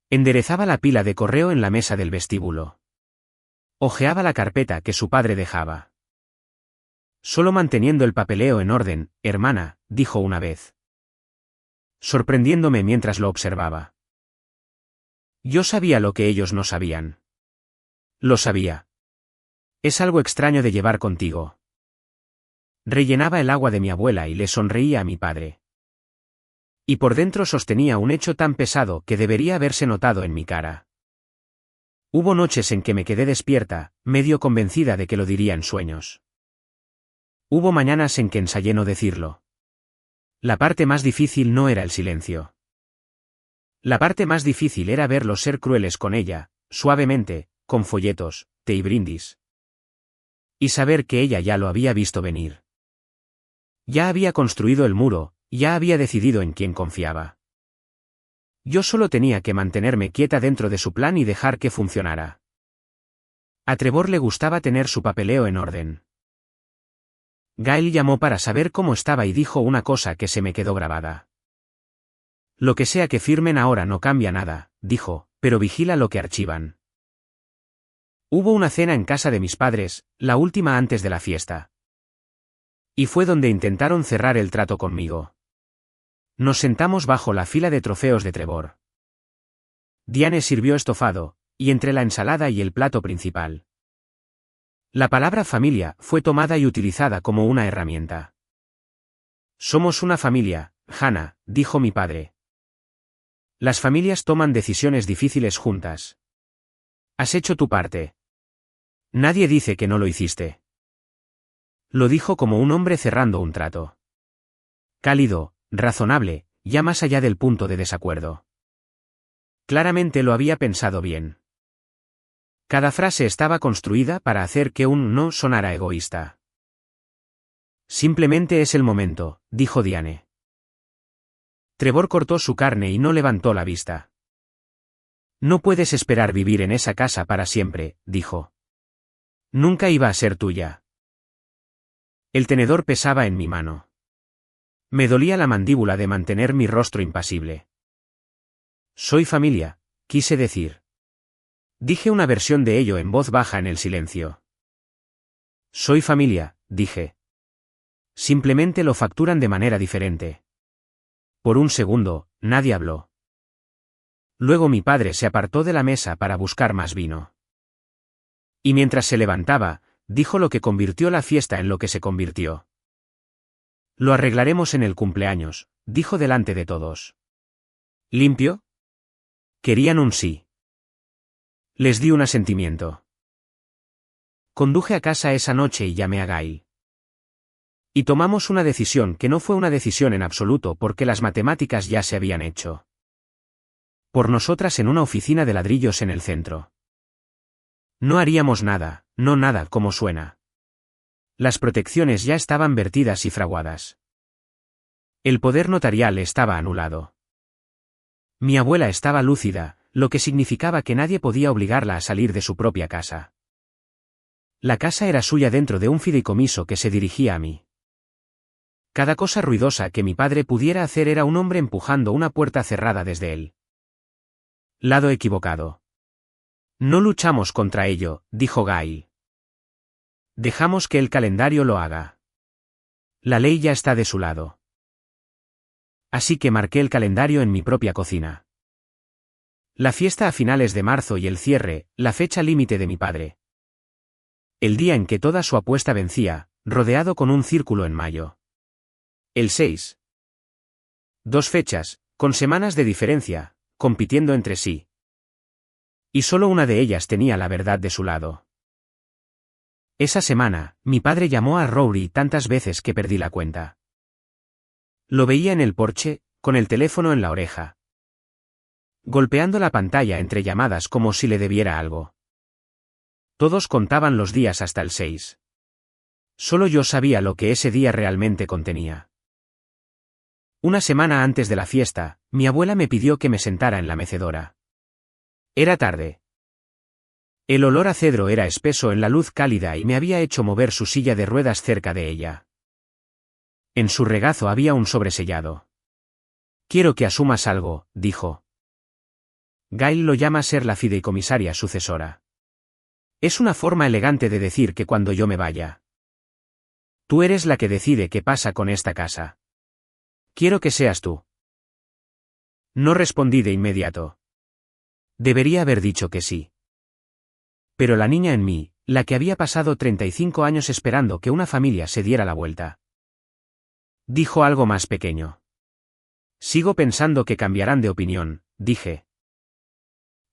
Enderezaba la pila de correo en la mesa del vestíbulo. Hojeaba la carpeta que su padre dejaba. Solo manteniendo el papeleo en orden, hermana, dijo una vez. Sorprendiéndome mientras lo observaba. Yo sabía lo que ellos no sabían. Lo sabía. Es algo extraño de llevar contigo. Rellenaba el agua de mi abuela y le sonreía a mi padre. Y por dentro sostenía un hecho tan pesado que debería haberse notado en mi cara. Hubo noches en que me quedé despierta, medio convencida de que lo diría en sueños. Hubo mañanas en que ensayé no decirlo. La parte más difícil no era el silencio. La parte más difícil era verlos ser crueles con ella, suavemente, con folletos, té y brindis. Y saber que ella ya lo había visto venir. Ya había construido el muro, ya había decidido en quién confiaba. Yo solo tenía que mantenerme quieta dentro de su plan y dejar que funcionara. A Trevor le gustaba tener su papeleo en orden. Gail llamó para saber cómo estaba y dijo una cosa que se me quedó grabada. Lo que sea que firmen ahora no cambia nada, dijo, pero vigila lo que archivan. Hubo una cena en casa de mis padres, la última antes de la fiesta. Y fue donde intentaron cerrar el trato conmigo. Nos sentamos bajo la fila de trofeos de Trevor. Diane sirvió estofado, y entre la ensalada y el plato principal. La palabra familia fue tomada y utilizada como una herramienta. Somos una familia, Hannah, dijo mi padre. Las familias toman decisiones difíciles juntas. Has hecho tu parte. Nadie dice que no lo hiciste. Lo dijo como un hombre cerrando un trato. Cálido, razonable, ya más allá del punto de desacuerdo. Claramente lo había pensado bien. Cada frase estaba construida para hacer que un no sonara egoísta. Simplemente es el momento, dijo Diane. Trevor cortó su carne y no levantó la vista. No puedes esperar vivir en esa casa para siempre, dijo. Nunca iba a ser tuya. El tenedor pesaba en mi mano. Me dolía la mandíbula de mantener mi rostro impasible. Soy familia, quise decir. Dije una versión de ello en voz baja en el silencio. Soy familia, dije. Simplemente lo facturan de manera diferente. Por un segundo, nadie habló. Luego mi padre se apartó de la mesa para buscar más vino. Y mientras se levantaba, dijo lo que convirtió la fiesta en lo que se convirtió. Lo arreglaremos en el cumpleaños, dijo delante de todos. ¿Limpio? Querían un sí. Les di un asentimiento. Conduje a casa esa noche y llamé a Gail. Y tomamos una decisión que no fue una decisión en absoluto porque las matemáticas ya se habían hecho. Por nosotras en una oficina de ladrillos en el centro. No haríamos nada, no nada como suena. Las protecciones ya estaban vertidas y fraguadas. El poder notarial estaba anulado. Mi abuela estaba lúcida, lo que significaba que nadie podía obligarla a salir de su propia casa. La casa era suya dentro de un fideicomiso que se dirigía a mí. Cada cosa ruidosa que mi padre pudiera hacer era un hombre empujando una puerta cerrada desde él. Lado equivocado. No luchamos contra ello, dijo Gail. Dejamos que el calendario lo haga. La ley ya está de su lado. Así que marqué el calendario en mi propia cocina. La fiesta a finales de marzo y el cierre, la fecha límite de mi padre. El día en que toda su apuesta vencía, rodeado con un círculo en mayo. El 6. 2 fechas, con semanas de diferencia, compitiendo entre sí. Y solo una de ellas tenía la verdad de su lado. Esa semana, mi padre llamó a Rory tantas veces que perdí la cuenta. Lo veía en el porche, con el teléfono en la oreja. Golpeando la pantalla entre llamadas como si le debiera algo. Todos contaban los días hasta el 6. Solo yo sabía lo que ese día realmente contenía. Una semana antes de la fiesta, mi abuela me pidió que me sentara en la mecedora. Era tarde. El olor a cedro era espeso en la luz cálida y me había hecho mover su silla de ruedas cerca de ella. En su regazo había un sobresellado. Quiero que asumas algo, dijo. Gail lo llama ser la fideicomisaria sucesora. Es una forma elegante de decir que cuando yo me vaya. Tú eres la que decide qué pasa con esta casa. Quiero que seas tú. No respondí de inmediato. Debería haber dicho que sí. Pero la niña en mí, la que había pasado 35 años esperando que una familia se diera la vuelta, dijo algo más pequeño. Sigo pensando que cambiarán de opinión, dije.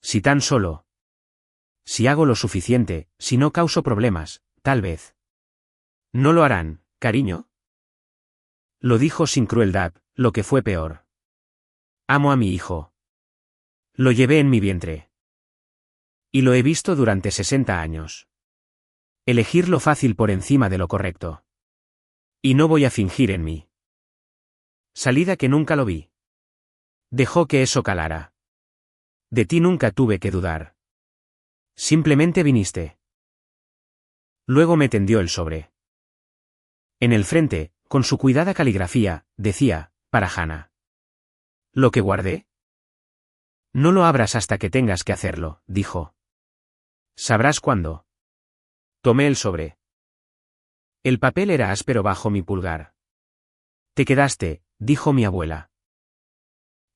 Si tan solo. Si hago lo suficiente, si no causo problemas, tal vez. No lo harán, cariño. Lo dijo sin crueldad, lo que fue peor. Amo a mi hijo. Lo llevé en mi vientre. Y lo he visto durante 60 años. Elegir lo fácil por encima de lo correcto. Y no voy a fingir en mí. Salida que nunca lo vi. Dejó que eso calara. De ti nunca tuve que dudar. Simplemente viniste. Luego me tendió el sobre. En el frente, con su cuidada caligrafía, decía, para Hannah. ¿Lo que guardé? No lo abras hasta que tengas que hacerlo, dijo. Sabrás cuándo. Tomé el sobre. El papel era áspero bajo mi pulgar. Te quedaste, dijo mi abuela.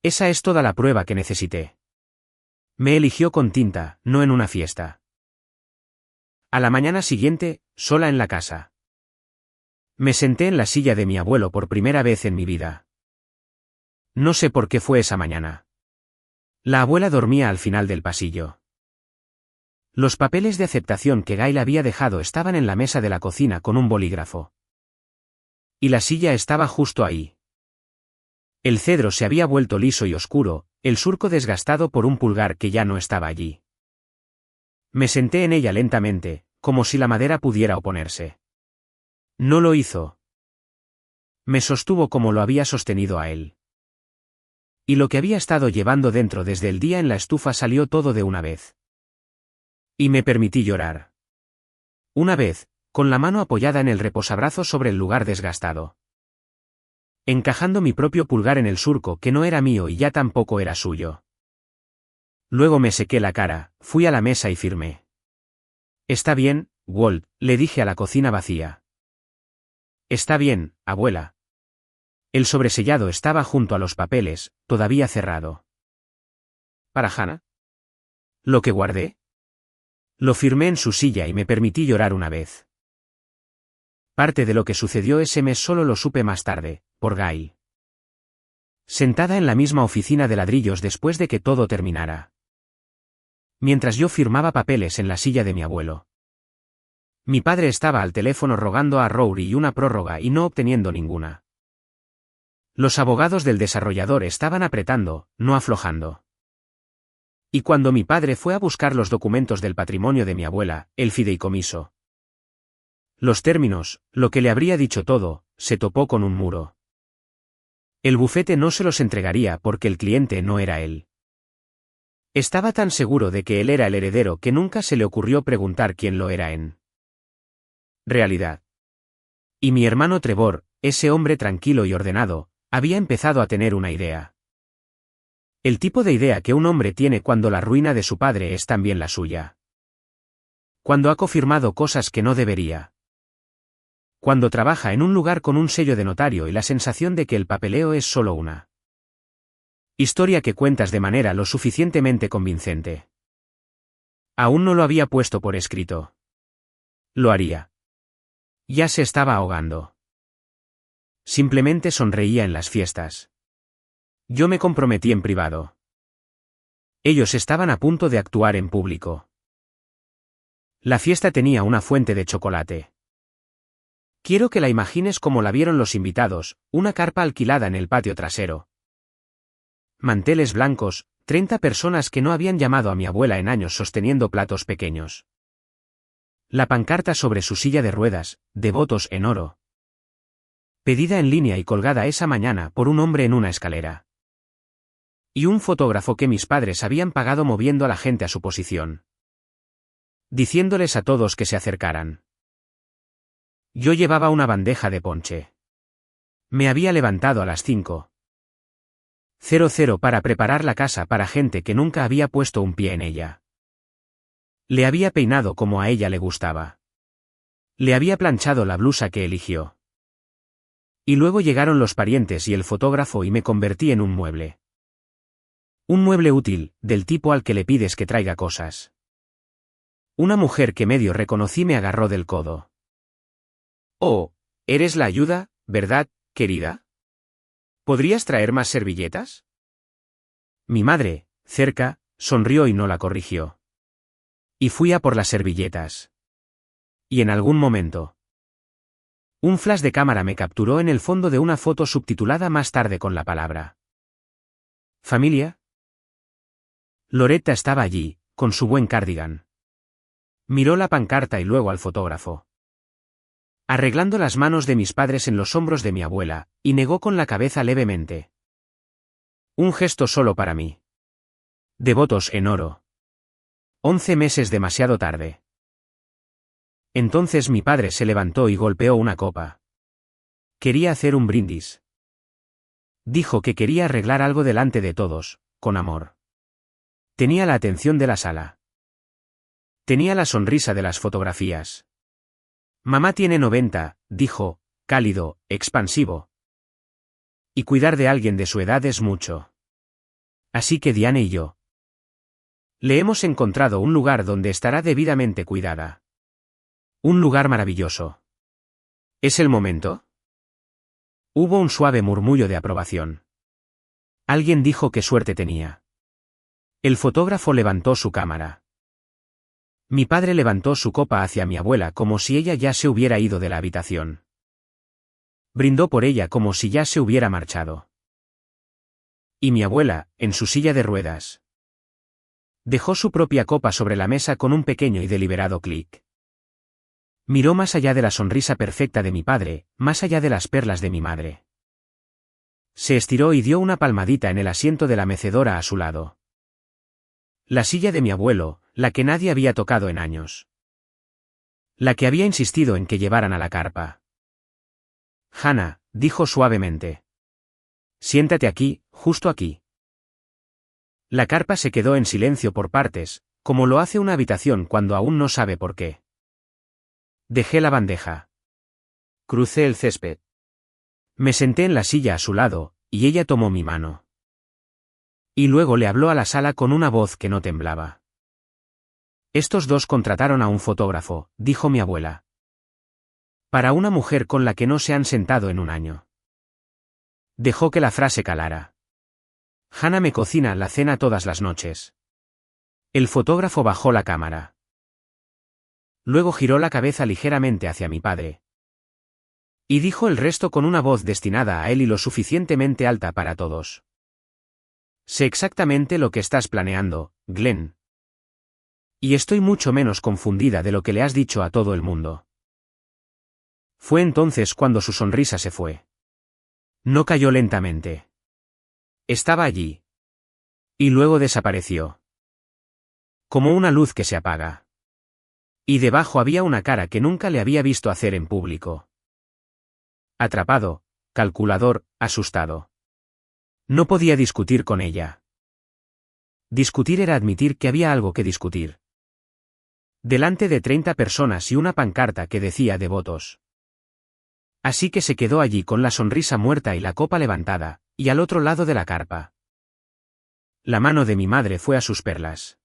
Esa es toda la prueba que necesité. Me eligió con tinta, no en una fiesta. A la mañana siguiente, sola en la casa. Me senté en la silla de mi abuelo por primera vez en mi vida. No sé por qué fue esa mañana. La abuela dormía al final del pasillo. Los papeles de aceptación que Gail había dejado estaban en la mesa de la cocina con un bolígrafo. Y la silla estaba justo ahí. El cedro se había vuelto liso y oscuro, el surco desgastado por un pulgar que ya no estaba allí. Me senté en ella lentamente, como si la madera pudiera oponerse. No lo hizo. Me sostuvo como lo había sostenido a él. Y lo que había estado llevando dentro desde el día en la estufa salió todo de una vez. Y me permití llorar. Una vez, con la mano apoyada en el reposabrazos sobre el lugar desgastado. Encajando mi propio pulgar en el surco que no era mío y ya tampoco era suyo. Luego me sequé la cara, fui a la mesa y firmé. Está bien, Walt, le dije a la cocina vacía. Está bien, abuela. El sobresellado estaba junto a los papeles, todavía cerrado. ¿Para Hannah? ¿Lo que guardé? Lo firmé en su silla y me permití llorar una vez. Parte de lo que sucedió ese mes solo lo supe más tarde, por Gail. Sentada en la misma oficina de ladrillos después de que todo terminara. Mientras yo firmaba papeles en la silla de mi abuelo. Mi padre estaba al teléfono rogando a Rory una prórroga y no obteniendo ninguna. Los abogados del desarrollador estaban apretando, no aflojando. Y cuando mi padre fue a buscar los documentos del patrimonio de mi abuela, el fideicomiso. Los términos, lo que le habría dicho todo, se topó con un muro. El bufete no se los entregaría porque el cliente no era él. Estaba tan seguro de que él era el heredero que nunca se le ocurrió preguntar quién lo era en realidad. Y mi hermano Trevor, ese hombre tranquilo y ordenado, había empezado a tener una idea. El tipo de idea que un hombre tiene cuando la ruina de su padre es también la suya. Cuando ha confirmado cosas que no debería. Cuando trabaja en un lugar con un sello de notario y la sensación de que el papeleo es solo una historia que cuentas de manera lo suficientemente convincente. Aún no lo había puesto por escrito. Lo haría. Ya se estaba ahogando. Simplemente sonreía en las fiestas. Yo me comprometí en privado. Ellos estaban a punto de actuar en público. La fiesta tenía una fuente de chocolate. Quiero que la imagines como la vieron los invitados, una carpa alquilada en el patio trasero. Manteles blancos, 30 personas que no habían llamado a mi abuela en años sosteniendo platos pequeños. La pancarta sobre su silla de ruedas, devotos en oro. Pedida en línea y colgada esa mañana por un hombre en una escalera. Y un fotógrafo que mis padres habían pagado moviendo a la gente a su posición. Diciéndoles a todos que se acercaran. Yo llevaba una bandeja de ponche. Me había levantado a las 5:00 para preparar la casa para gente que nunca había puesto un pie en ella. Le había peinado como a ella le gustaba. Le había planchado la blusa que eligió. Y luego llegaron los parientes y el fotógrafo y me convertí en un mueble. Un mueble útil, del tipo al que le pides que traiga cosas. Una mujer que medio reconocí me agarró del codo. Oh, eres la ayuda, ¿verdad, querida? ¿Podrías traer más servilletas? Mi madre, cerca, sonrió y no la corrigió. Y fui a por las servilletas. Y en algún momento. Un flash de cámara me capturó en el fondo de una foto subtitulada más tarde con la palabra. ¿Familia? Loretta estaba allí, con su buen cardigan. Miró la pancarta y luego al fotógrafo. Arreglando las manos de mis padres en los hombros de mi abuela, y negó con la cabeza levemente. Un gesto solo para mí. Devotos en oro. 11 meses demasiado tarde. Entonces mi padre se levantó y golpeó una copa. Quería hacer un brindis. Dijo que quería arreglar algo delante de todos, con amor. Tenía la atención de la sala. Tenía la sonrisa de las fotografías. Mamá tiene 90, dijo, cálido, expansivo. Y cuidar de alguien de su edad es mucho. Así que Diane y yo le hemos encontrado un lugar donde estará debidamente cuidada. Un lugar maravilloso. ¿Es el momento? Hubo un suave murmullo de aprobación. Alguien dijo qué suerte tenía. El fotógrafo levantó su cámara. Mi padre levantó su copa hacia mi abuela como si ella ya se hubiera ido de la habitación. Brindó por ella como si ya se hubiera marchado. Y mi abuela, en su silla de ruedas, dejó su propia copa sobre la mesa con un pequeño y deliberado clic. Miró más allá de la sonrisa perfecta de mi padre, más allá de las perlas de mi madre. Se estiró y dio una palmadita en el asiento de la mecedora a su lado. La silla de mi abuelo, la que nadie había tocado en años. La que había insistido en que llevaran a la carpa. Hannah, dijo suavemente. Siéntate aquí, justo aquí. La carpa se quedó en silencio por partes, como lo hace una habitación cuando aún no sabe por qué. Dejé la bandeja. Crucé el césped. Me senté en la silla a su lado, y ella tomó mi mano. Y luego le habló a la sala con una voz que no temblaba. Estos dos contrataron a un fotógrafo, dijo mi abuela. Para una mujer con la que no se han sentado en un año. Dejó que la frase calara. Hannah me cocina la cena todas las noches. El fotógrafo bajó la cámara. Luego giró la cabeza ligeramente hacia mi padre. Y dijo el resto con una voz destinada a él y lo suficientemente alta para todos. Sé exactamente lo que estás planeando, Glenn. Y estoy mucho menos confundida de lo que le has dicho a todo el mundo. Fue entonces cuando su sonrisa se fue. No cayó lentamente. Estaba allí. Y luego desapareció. Como una luz que se apaga. Y debajo había una cara que nunca le había visto hacer en público. Atrapado, calculador, asustado. No podía discutir con ella. Discutir era admitir que había algo que discutir. Delante de 30 personas y una pancarta que decía devotos. Así que se quedó allí con la sonrisa muerta y la copa levantada, y al otro lado de la carpa. La mano de mi madre fue a sus perlas.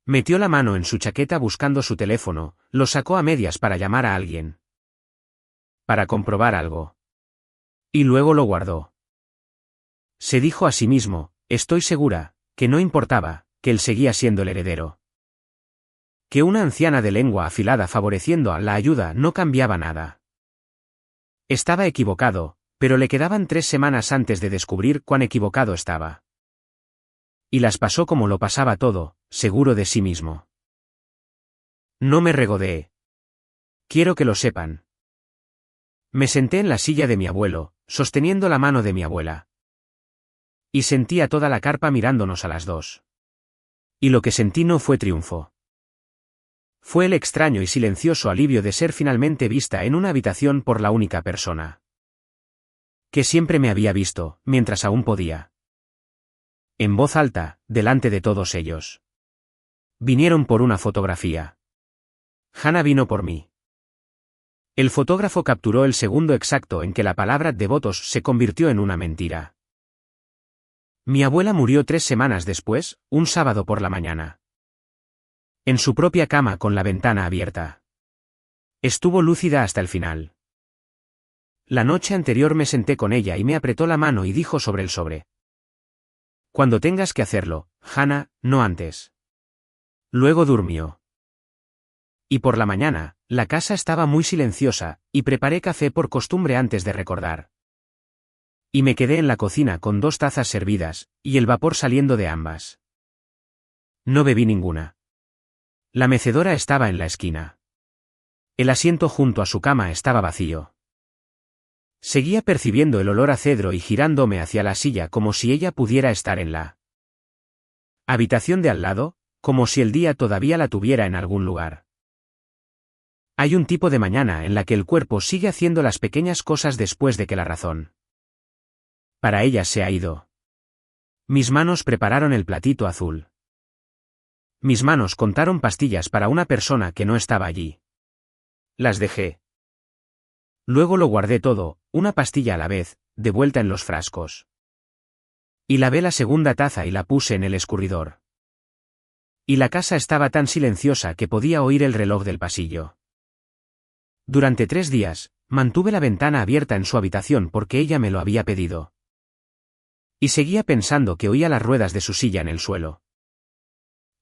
Metió la mano en su chaqueta buscando su teléfono, lo sacó a medias para llamar a alguien. Para comprobar algo. Y luego lo guardó. Se dijo a sí mismo, estoy segura, que no importaba, que él seguía siendo el heredero. Que una anciana de lengua afilada favoreciendo a la ayuda no cambiaba nada. Estaba equivocado, pero le quedaban 3 semanas antes de descubrir cuán equivocado estaba. Y las pasó como lo pasaba todo, seguro de sí mismo. No me regodeé. Quiero que lo sepan. Me senté en la silla de mi abuelo, sosteniendo la mano de mi abuela. Y sentí a toda la carpa mirándonos a las dos. Y lo que sentí no fue triunfo. Fue el extraño y silencioso alivio de ser finalmente vista en una habitación por la única persona que siempre me había visto, mientras aún podía. En voz alta, delante de todos ellos. Vinieron por una fotografía. Hannah vino por mí. El fotógrafo capturó el segundo exacto en que la palabra devotos se convirtió en una mentira. Mi abuela murió 3 semanas después, un sábado por la mañana. En su propia cama con la ventana abierta. Estuvo lúcida hasta el final. La noche anterior me senté con ella y me apretó la mano y dijo sobre el sobre. Cuando tengas que hacerlo, Hannah, no antes. Luego durmió. Y por la mañana, la casa estaba muy silenciosa, y preparé café por costumbre antes de recordar. Y me quedé en la cocina con 2 tazas servidas, y el vapor saliendo de ambas. No bebí ninguna. La mecedora estaba en la esquina. El asiento junto a su cama estaba vacío. Seguía percibiendo el olor a cedro y girándome hacia la silla como si ella pudiera estar en la habitación de al lado, como si el día todavía la tuviera en algún lugar. Hay un tipo de mañana en la que el cuerpo sigue haciendo las pequeñas cosas después de que la razón para ella se ha ido. Mis manos prepararon el platito azul. Mis manos contaron pastillas para una persona que no estaba allí. Las dejé. Luego lo guardé todo, una pastilla a la vez, de vuelta en los frascos. Y lavé la segunda taza y la puse en el escurridor. Y la casa estaba tan silenciosa que podía oír el reloj del pasillo. Durante 3 días, mantuve la ventana abierta en su habitación porque ella me lo había pedido. Y seguía pensando que oía las ruedas de su silla en el suelo.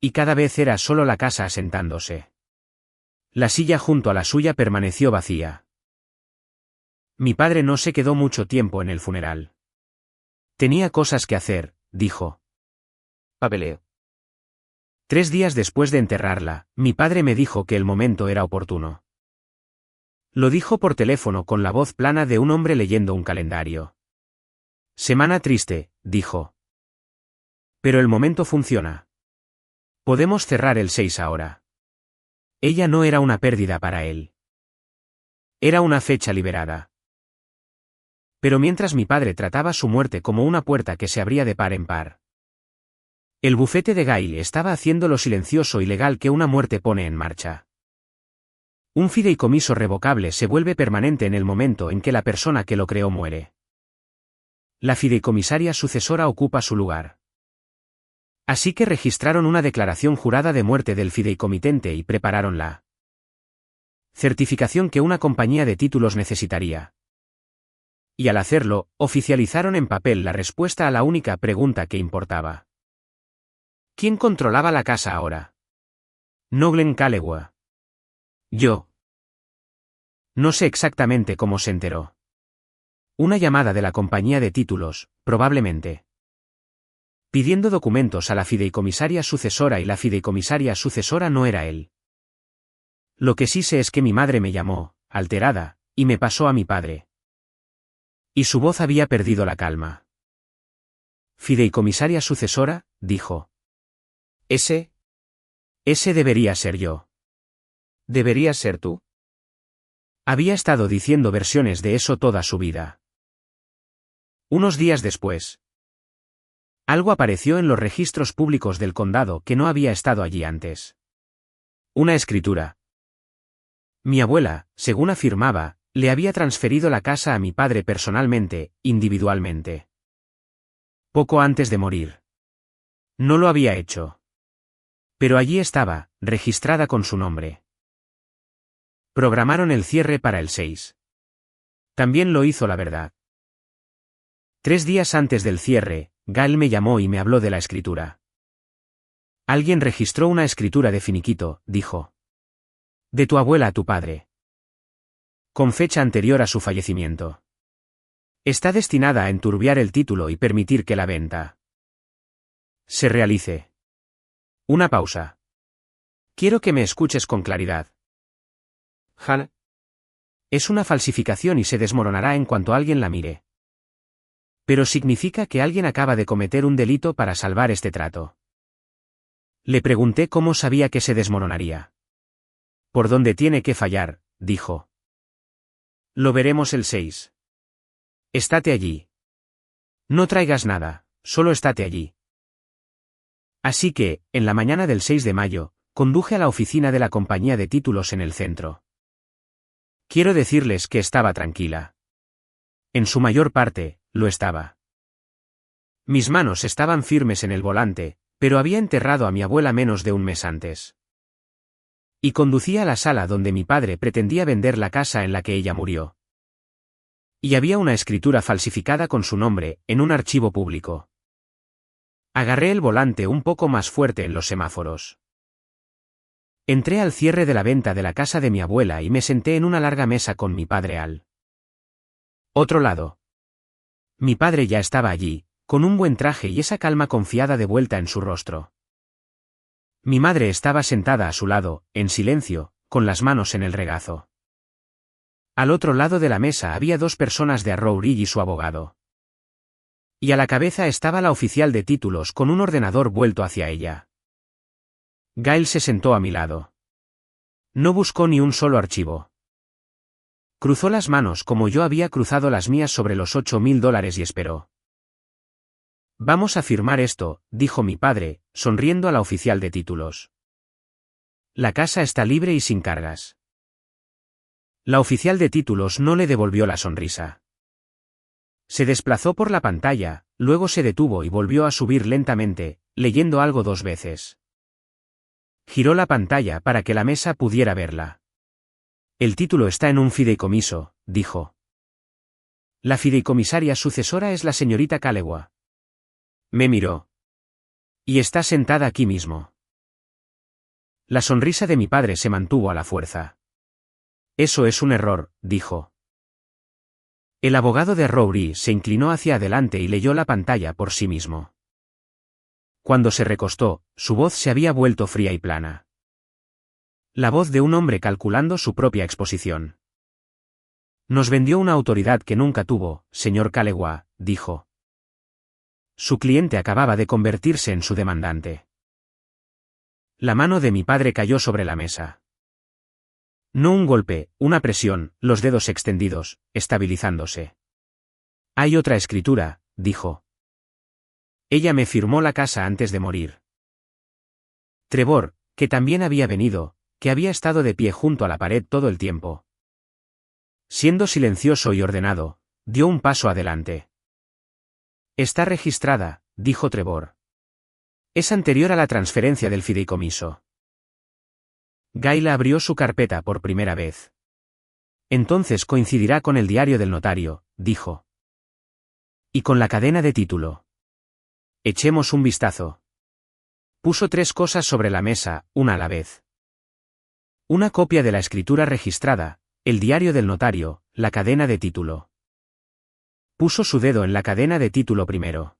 Y cada vez era solo la casa asentándose. La silla junto a la suya permaneció vacía. Mi padre no se quedó mucho tiempo en el funeral. Tenía cosas que hacer, dijo. Papeleo. 3 días después de enterrarla, mi padre me dijo que el momento era oportuno. Lo dijo por teléfono con la voz plana de un hombre leyendo un calendario. Semana triste, dijo. Pero el momento funciona. Podemos cerrar el 6 ahora. Ella no era una pérdida para él. Era una fecha liberada. Pero mientras mi padre trataba su muerte como una puerta que se abría de par en par. El bufete de Gail estaba haciendo lo silencioso y legal que una muerte pone en marcha. Un fideicomiso revocable se vuelve permanente en el momento en que la persona que lo creó muere. La fideicomisaria sucesora ocupa su lugar. Así que registraron una declaración jurada de muerte del fideicomitente y prepararon la certificación que una compañía de títulos necesitaría. Y al hacerlo, oficializaron en papel la respuesta a la única pregunta que importaba. ¿Quién controlaba la casa ahora? No Glenn Calloway. Yo. No sé exactamente cómo se enteró. Una llamada de la compañía de títulos, probablemente. Pidiendo documentos a la fideicomisaria sucesora y la fideicomisaria sucesora no era él. Lo que sí sé es que mi madre me llamó, alterada, y me pasó a mi padre. Y su voz había perdido la calma. Fideicomisaria sucesora, dijo. Ese debería ser yo. ¿Deberías ser tú? Había estado diciendo versiones de eso toda su vida. Unos días después. Algo apareció en los registros públicos del condado que no había estado allí antes. Una escritura. Mi abuela, según afirmaba, le había transferido la casa a mi padre personalmente, individualmente. Poco antes de morir. No lo había hecho. Pero allí estaba, registrada con su nombre. Programaron el cierre para el 6. También lo hizo la verdad. 3 días antes del cierre, Gail me llamó y me habló de la escritura. Alguien registró una escritura de finiquito, dijo. De tu abuela a tu padre. Con fecha anterior a su fallecimiento. Está destinada a enturbiar el título y permitir que la venta se realice. Una pausa. Quiero que me escuches con claridad. Hannah. Es una falsificación y se desmoronará en cuanto alguien la mire. Pero significa que alguien acaba de cometer un delito para salvar este trato. Le pregunté cómo sabía que se desmoronaría. Por dónde tiene que fallar, dijo. Lo veremos el 6. Estate allí. No traigas nada, solo estate allí. Así que, en la mañana del 6 de mayo, conduje a la oficina de la compañía de títulos en el centro. Quiero decirles que estaba tranquila. En su mayor parte, lo estaba. Mis manos estaban firmes en el volante, pero había enterrado a mi abuela menos de un mes antes. Y conducía a la sala donde mi padre pretendía vender la casa en la que ella murió. Y había una escritura falsificada con su nombre, en un archivo público. Agarré el volante un poco más fuerte en los semáforos. Entré al cierre de la venta de la casa de mi abuela y me senté en una larga mesa con mi padre al otro lado. Mi padre ya estaba allí, con un buen traje y esa calma confiada de vuelta en su rostro. Mi madre estaba sentada a su lado, en silencio, con las manos en el regazo. Al otro lado de la mesa había 2 personas de Arrow Ridge y su abogado. Y a la cabeza estaba la oficial de títulos con un ordenador vuelto hacia ella. Gail se sentó a mi lado. No buscó ni un solo archivo. Cruzó las manos como yo había cruzado las mías sobre los $8.000 y esperó. Vamos a firmar esto, dijo mi padre, sonriendo a la oficial de títulos. La casa está libre y sin cargas. La oficial de títulos no le devolvió la sonrisa. Se desplazó por la pantalla, luego se detuvo y volvió a subir lentamente, leyendo algo 2 veces. Giró la pantalla para que la mesa pudiera verla. El título está en un fideicomiso, dijo. La fideicomisaria sucesora es la señorita Calewa. Me miró. Y está sentada aquí mismo. La sonrisa de mi padre se mantuvo a la fuerza. Eso es un error, dijo. El abogado de Rowley se inclinó hacia adelante y leyó la pantalla por sí mismo. Cuando se recostó, su voz se había vuelto fría y plana. La voz de un hombre calculando su propia exposición. Nos vendió una autoridad que nunca tuvo, señor Calewa, dijo. Su cliente acababa de convertirse en su demandante. La mano de mi padre cayó sobre la mesa. No un golpe, una presión, los dedos extendidos, estabilizándose. Hay otra escritura, dijo. Ella me firmó la casa antes de morir. Trevor, que también había venido, que había estado de pie junto a la pared todo el tiempo. Siendo silencioso y ordenado, dio un paso adelante. Está registrada, dijo Trevor. Es anterior a la transferencia del fideicomiso. Gail abrió su carpeta por primera vez. Entonces coincidirá con el diario del notario, dijo. Y con la cadena de título. Echemos un vistazo. Puso 3 cosas sobre la mesa, una a la vez. Una copia de la escritura registrada, el diario del notario, la cadena de título. Puso su dedo en la cadena de título primero.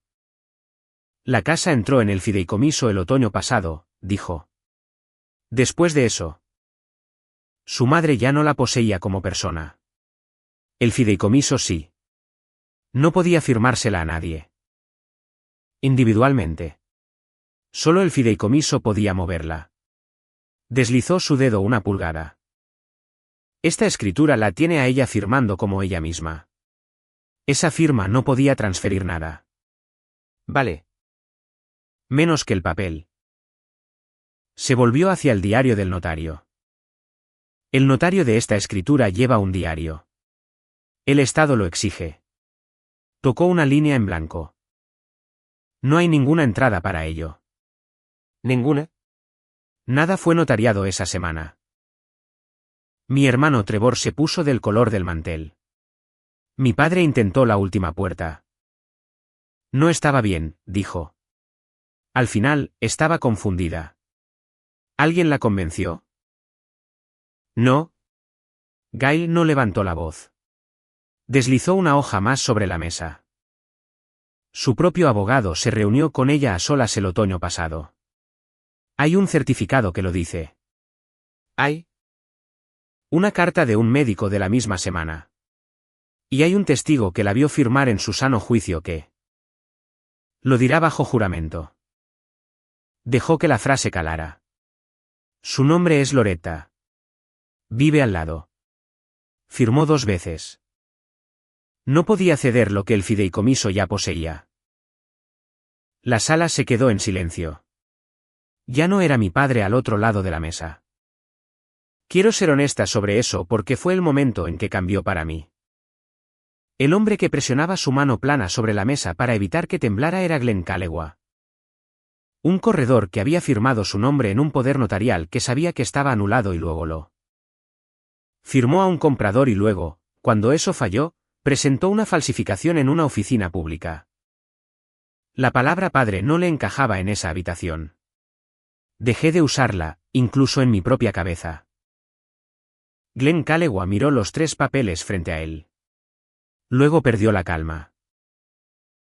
La casa entró en el fideicomiso el otoño pasado, dijo. Después de eso. Su madre ya no la poseía como persona. El fideicomiso sí. No podía firmársela a nadie. Individualmente. Solo el fideicomiso podía moverla. Deslizó su dedo 1 pulgada. Esta escritura la tiene a ella firmando como ella misma. Esa firma no podía transferir nada. Vale. Menos que el papel. Se volvió hacia el diario del notario. El notario de esta escritura lleva un diario. El Estado lo exige. Tocó una línea en blanco. No hay ninguna entrada para ello. ¿Ninguna? Nada fue notariado esa semana. Mi hermano Trevor se puso del color del mantel. Mi padre intentó la última puerta. No estaba bien, dijo. Al final, estaba confundida. ¿Alguien la convenció? No. Gail no levantó la voz. Deslizó una hoja más sobre la mesa. Su propio abogado se reunió con ella a solas el otoño pasado. Hay un certificado que lo dice. ¿Hay? Una carta de un médico de la misma semana. Y hay un testigo que la vio firmar en su sano juicio que... Lo dirá bajo juramento. Dejó que la frase calara. Su nombre es Loretta. Vive al lado. Firmó 2 veces. No podía ceder lo que el fideicomiso ya poseía. La sala se quedó en silencio. Ya no era mi padre al otro lado de la mesa. Quiero ser honesta sobre eso porque fue el momento en que cambió para mí. El hombre que presionaba su mano plana sobre la mesa para evitar que temblara era Glenn Calewa. Un corredor que había firmado su nombre en un poder notarial que sabía que estaba anulado y luego lo firmó a un comprador y luego, cuando eso falló, presentó una falsificación en una oficina pública. La palabra padre no le encajaba en esa habitación. Dejé de usarla, incluso en mi propia cabeza. Glenn Calewa miró los 3 papeles frente a él. Luego perdió la calma.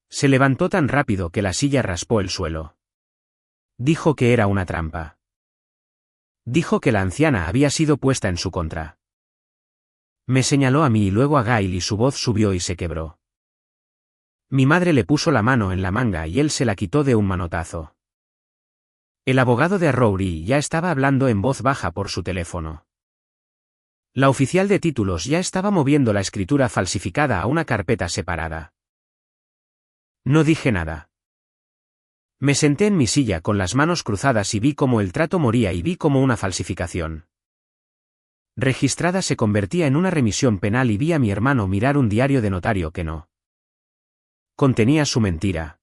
Se levantó tan rápido que la silla raspó el suelo. Dijo que era una trampa. Dijo que la anciana había sido puesta en su contra. Me señaló a mí y luego a Gail y su voz subió y se quebró. Mi madre le puso la mano en la manga y él se la quitó de un manotazo. El abogado de Rowley ya estaba hablando en voz baja por su teléfono. La oficial de títulos ya estaba moviendo la escritura falsificada a una carpeta separada. No dije nada. Me senté en mi silla con las manos cruzadas y vi cómo el trato moría y vi cómo una falsificación registrada se convertía en una remisión penal y vi a mi hermano mirar un diario de notario que no contenía su mentira.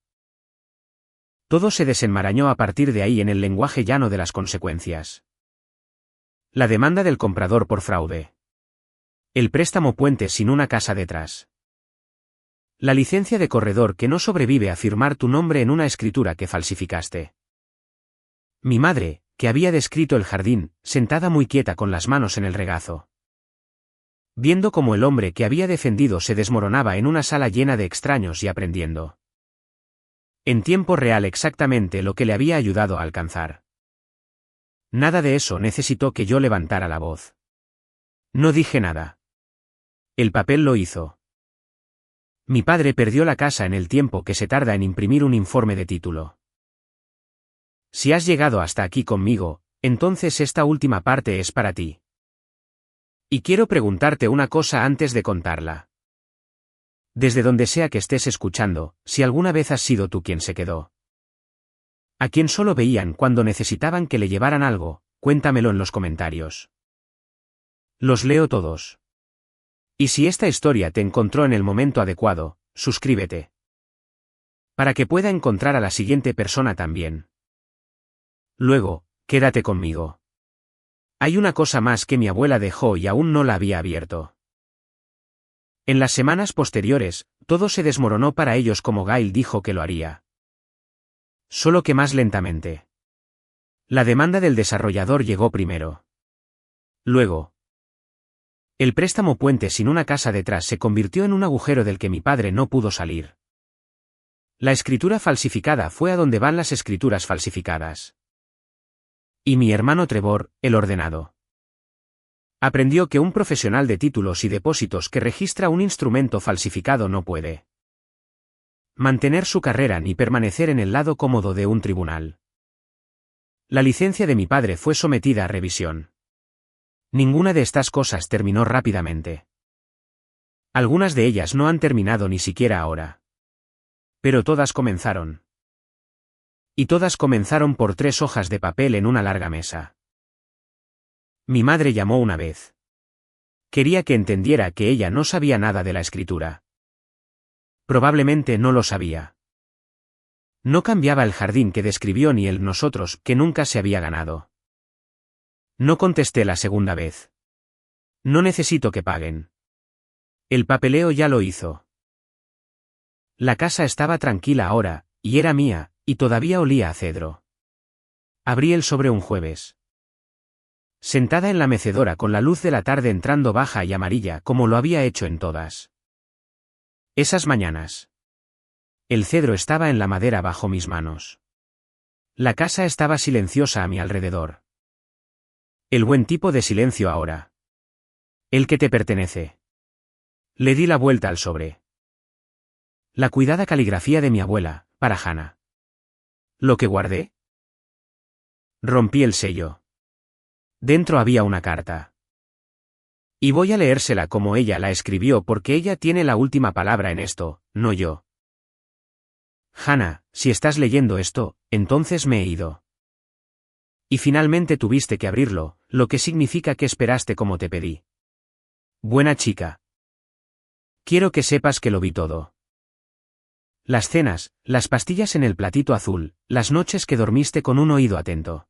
Todo se desenmarañó a partir de ahí en el lenguaje llano de las consecuencias. La demanda del comprador por fraude. El préstamo puente sin una casa detrás. La licencia de corredor que no sobrevive a firmar tu nombre en una escritura que falsificaste. Mi madre, que había descrito el jardín, sentada muy quieta con las manos en el regazo. Viendo cómo el hombre que había defendido se desmoronaba en una sala llena de extraños y aprendiendo en tiempo real exactamente lo que le había ayudado a alcanzar. Nada de eso necesitó que yo levantara la voz. No dije nada. El papel lo hizo. Mi padre perdió la casa en el tiempo que se tarda en imprimir un informe de título. Si has llegado hasta aquí conmigo, entonces esta última parte es para ti. Y quiero preguntarte una cosa antes de contarla. Desde donde sea que estés escuchando, si alguna vez has sido tú quien se quedó. A quien solo veían cuando necesitaban que le llevaran algo, cuéntamelo en los comentarios. Los leo todos. Y si esta historia te encontró en el momento adecuado, suscríbete. Para que pueda encontrar a la siguiente persona también. Luego, quédate conmigo. Hay una cosa más que mi abuela dejó y aún no la había abierto. En las semanas posteriores, todo se desmoronó para ellos como Gail dijo que lo haría. Solo que más lentamente. La demanda del desarrollador llegó primero. Luego, el préstamo puente sin una casa detrás se convirtió en un agujero del que mi padre no pudo salir. La escritura falsificada fue a donde van las escrituras falsificadas. Y mi hermano Trevor, el ordenado. Aprendió que un profesional de títulos y depósitos que registra un instrumento falsificado no puede mantener su carrera ni permanecer en el lado cómodo de un tribunal. La licencia de mi padre fue sometida a revisión. Ninguna de estas cosas terminó rápidamente. Algunas de ellas no han terminado ni siquiera ahora. Pero todas comenzaron. Y todas comenzaron por 3 hojas de papel en una larga mesa. Mi madre llamó una vez. Quería que entendiera que ella no sabía nada de la escritura. Probablemente no lo sabía. No cambiaba el jardín que describió ni el nosotros que nunca se había ganado. No contesté la segunda vez. No necesito que paguen. El papeleo ya lo hizo. La casa estaba tranquila ahora, y era mía, y todavía olía a cedro. Abrí el sobre un jueves. Sentada en la mecedora con la luz de la tarde entrando baja y amarilla como lo había hecho en todas esas mañanas. El cedro estaba en la madera bajo mis manos. La casa estaba silenciosa a mi alrededor. El buen tipo de silencio ahora. El que te pertenece. Le di la vuelta al sobre. La cuidada caligrafía de mi abuela, para Hannah. ¿Lo que guardé? Rompí el sello. Dentro había una carta. Y voy a leérsela como ella la escribió porque ella tiene la última palabra en esto, no yo. Hannah, si estás leyendo esto, entonces me he ido. Y finalmente tuviste que abrirlo, lo que significa que esperaste como te pedí. Buena chica. Quiero que sepas que lo vi todo. Las cenas, las pastillas en el platito azul, las noches que dormiste con un oído atento.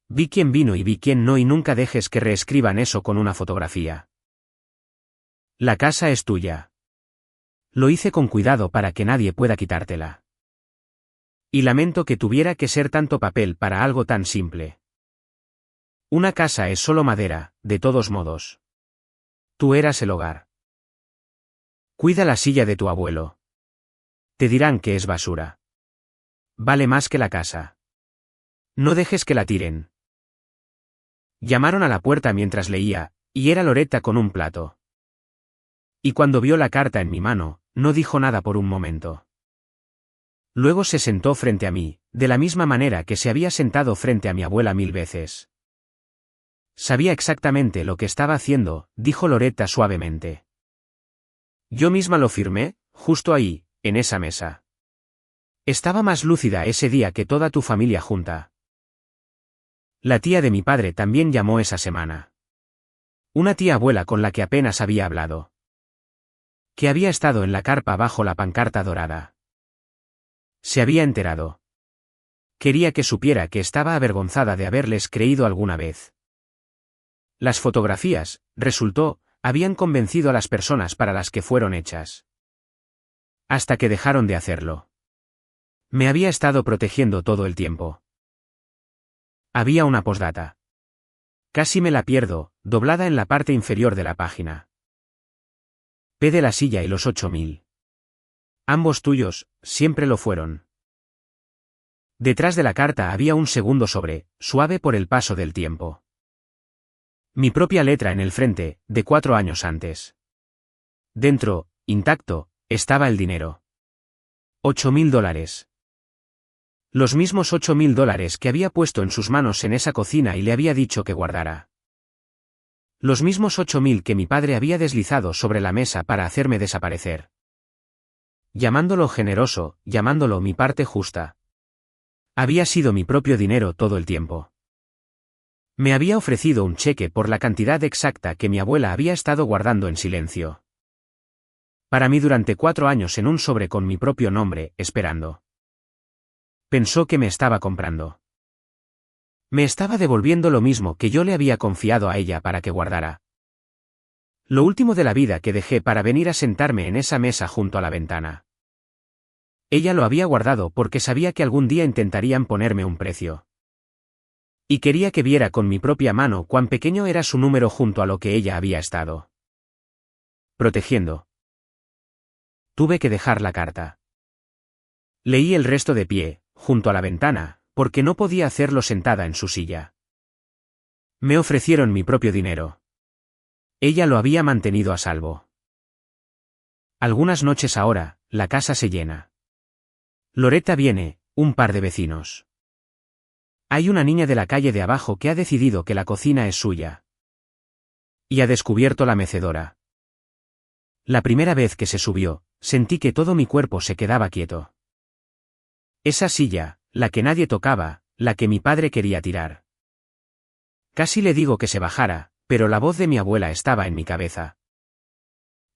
Vi quién vino y vi quién no y nunca dejes que reescriban eso con una fotografía. La casa es tuya. Lo hice con cuidado para que nadie pueda quitártela. Y lamento que tuviera que ser tanto papel para algo tan simple. Una casa es solo madera, de todos modos. Tú eras el hogar. Cuida la silla de tu abuelo. Te dirán que es basura. Vale más que la casa. No dejes que la tiren. Llamaron a la puerta mientras leía, y era Loretta con un plato. Y cuando vio la carta en mi mano, no dijo nada por un momento. Luego se sentó frente a mí, de la misma manera que se había sentado frente a mi abuela 1000 veces. Sabía exactamente lo que estaba haciendo, dijo Loretta suavemente. Yo misma lo firmé, justo ahí, en esa mesa. Estaba más lúcida ese día que toda tu familia junta. La tía de mi padre también llamó esa semana. Una tía abuela con la que apenas había hablado. Que había estado en la carpa bajo la pancarta dorada. Se había enterado. Quería que supiera que estaba avergonzada de haberles creído alguna vez. Las fotografías, resultó, habían convencido a las personas para las que fueron hechas. Hasta que dejaron de hacerlo. Me había estado protegiendo todo el tiempo. Había una posdata. Casi me la pierdo, doblada en la parte inferior de la página. P de la silla y los 8000. Ambos tuyos, siempre lo fueron. Detrás de la carta había un segundo sobre, suave por el paso del tiempo. Mi propia letra en el frente, de 4 años antes. Dentro, intacto, estaba el dinero. $8000. Los mismos $8000 que había puesto en sus manos en esa cocina y le había dicho que guardara. Los mismos 8000 que mi padre había deslizado sobre la mesa para hacerme desaparecer. Llamándolo generoso, llamándolo mi parte justa. Había sido mi propio dinero todo el tiempo. Me había ofrecido un cheque por la cantidad exacta que mi abuela había estado guardando en silencio. Para mí durante 4 años en un sobre con mi propio nombre, esperando. Pensó que me estaba comprando. Me estaba devolviendo lo mismo que yo le había confiado a ella para que guardara. Lo último de la vida que dejé para venir a sentarme en esa mesa junto a la ventana. Ella lo había guardado porque sabía que algún día intentarían ponerme un precio. Y quería que viera con mi propia mano cuán pequeño era su número junto a lo que ella había estado protegiendo. Tuve que dejar la carta. Leí el resto de pie, junto a la ventana, porque no podía hacerlo sentada en su silla. Me ofrecieron mi propio dinero. Ella lo había mantenido a salvo. Algunas noches ahora, la casa se llena. Loretta viene, un par de vecinos. Hay una niña de la calle de abajo que ha decidido que la cocina es suya. Y ha descubierto la mecedora. La primera vez que se subió, sentí que todo mi cuerpo se quedaba quieto. Esa silla, la que nadie tocaba, la que mi padre quería tirar. Casi le digo que se bajara, pero la voz de mi abuela estaba en mi cabeza.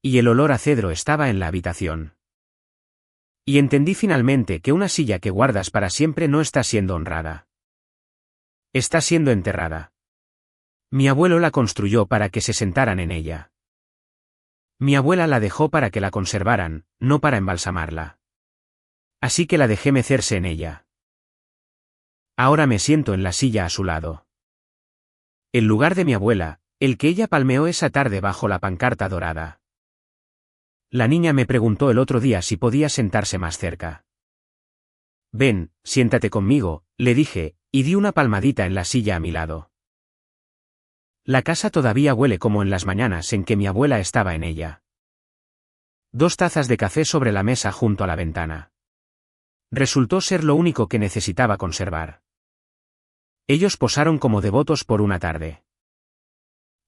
Y el olor a cedro estaba en la habitación. Y entendí finalmente que una silla que guardas para siempre no está siendo honrada. Está siendo enterrada. Mi abuelo la construyó para que se sentaran en ella. Mi abuela la dejó para que la conservaran, no para embalsamarla. Así que la dejé mecerse en ella. Ahora me siento en la silla a su lado. El lugar de mi abuela, el que ella palmeó esa tarde bajo la pancarta dorada. La niña me preguntó el otro día si podía sentarse más cerca. Ven, siéntate conmigo, le dije, y di una palmadita en la silla a mi lado. La casa todavía huele como en las mañanas en que mi abuela estaba en ella. 2 tazas de café sobre la mesa junto a la ventana. Resultó ser lo único que necesitaba conservar. Ellos posaron como devotos por una tarde.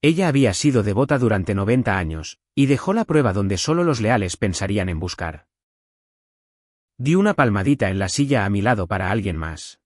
Ella había sido devota durante 90 años, y dejó la prueba donde solo los leales pensarían en buscar. Di una palmadita en la silla a mi lado para alguien más.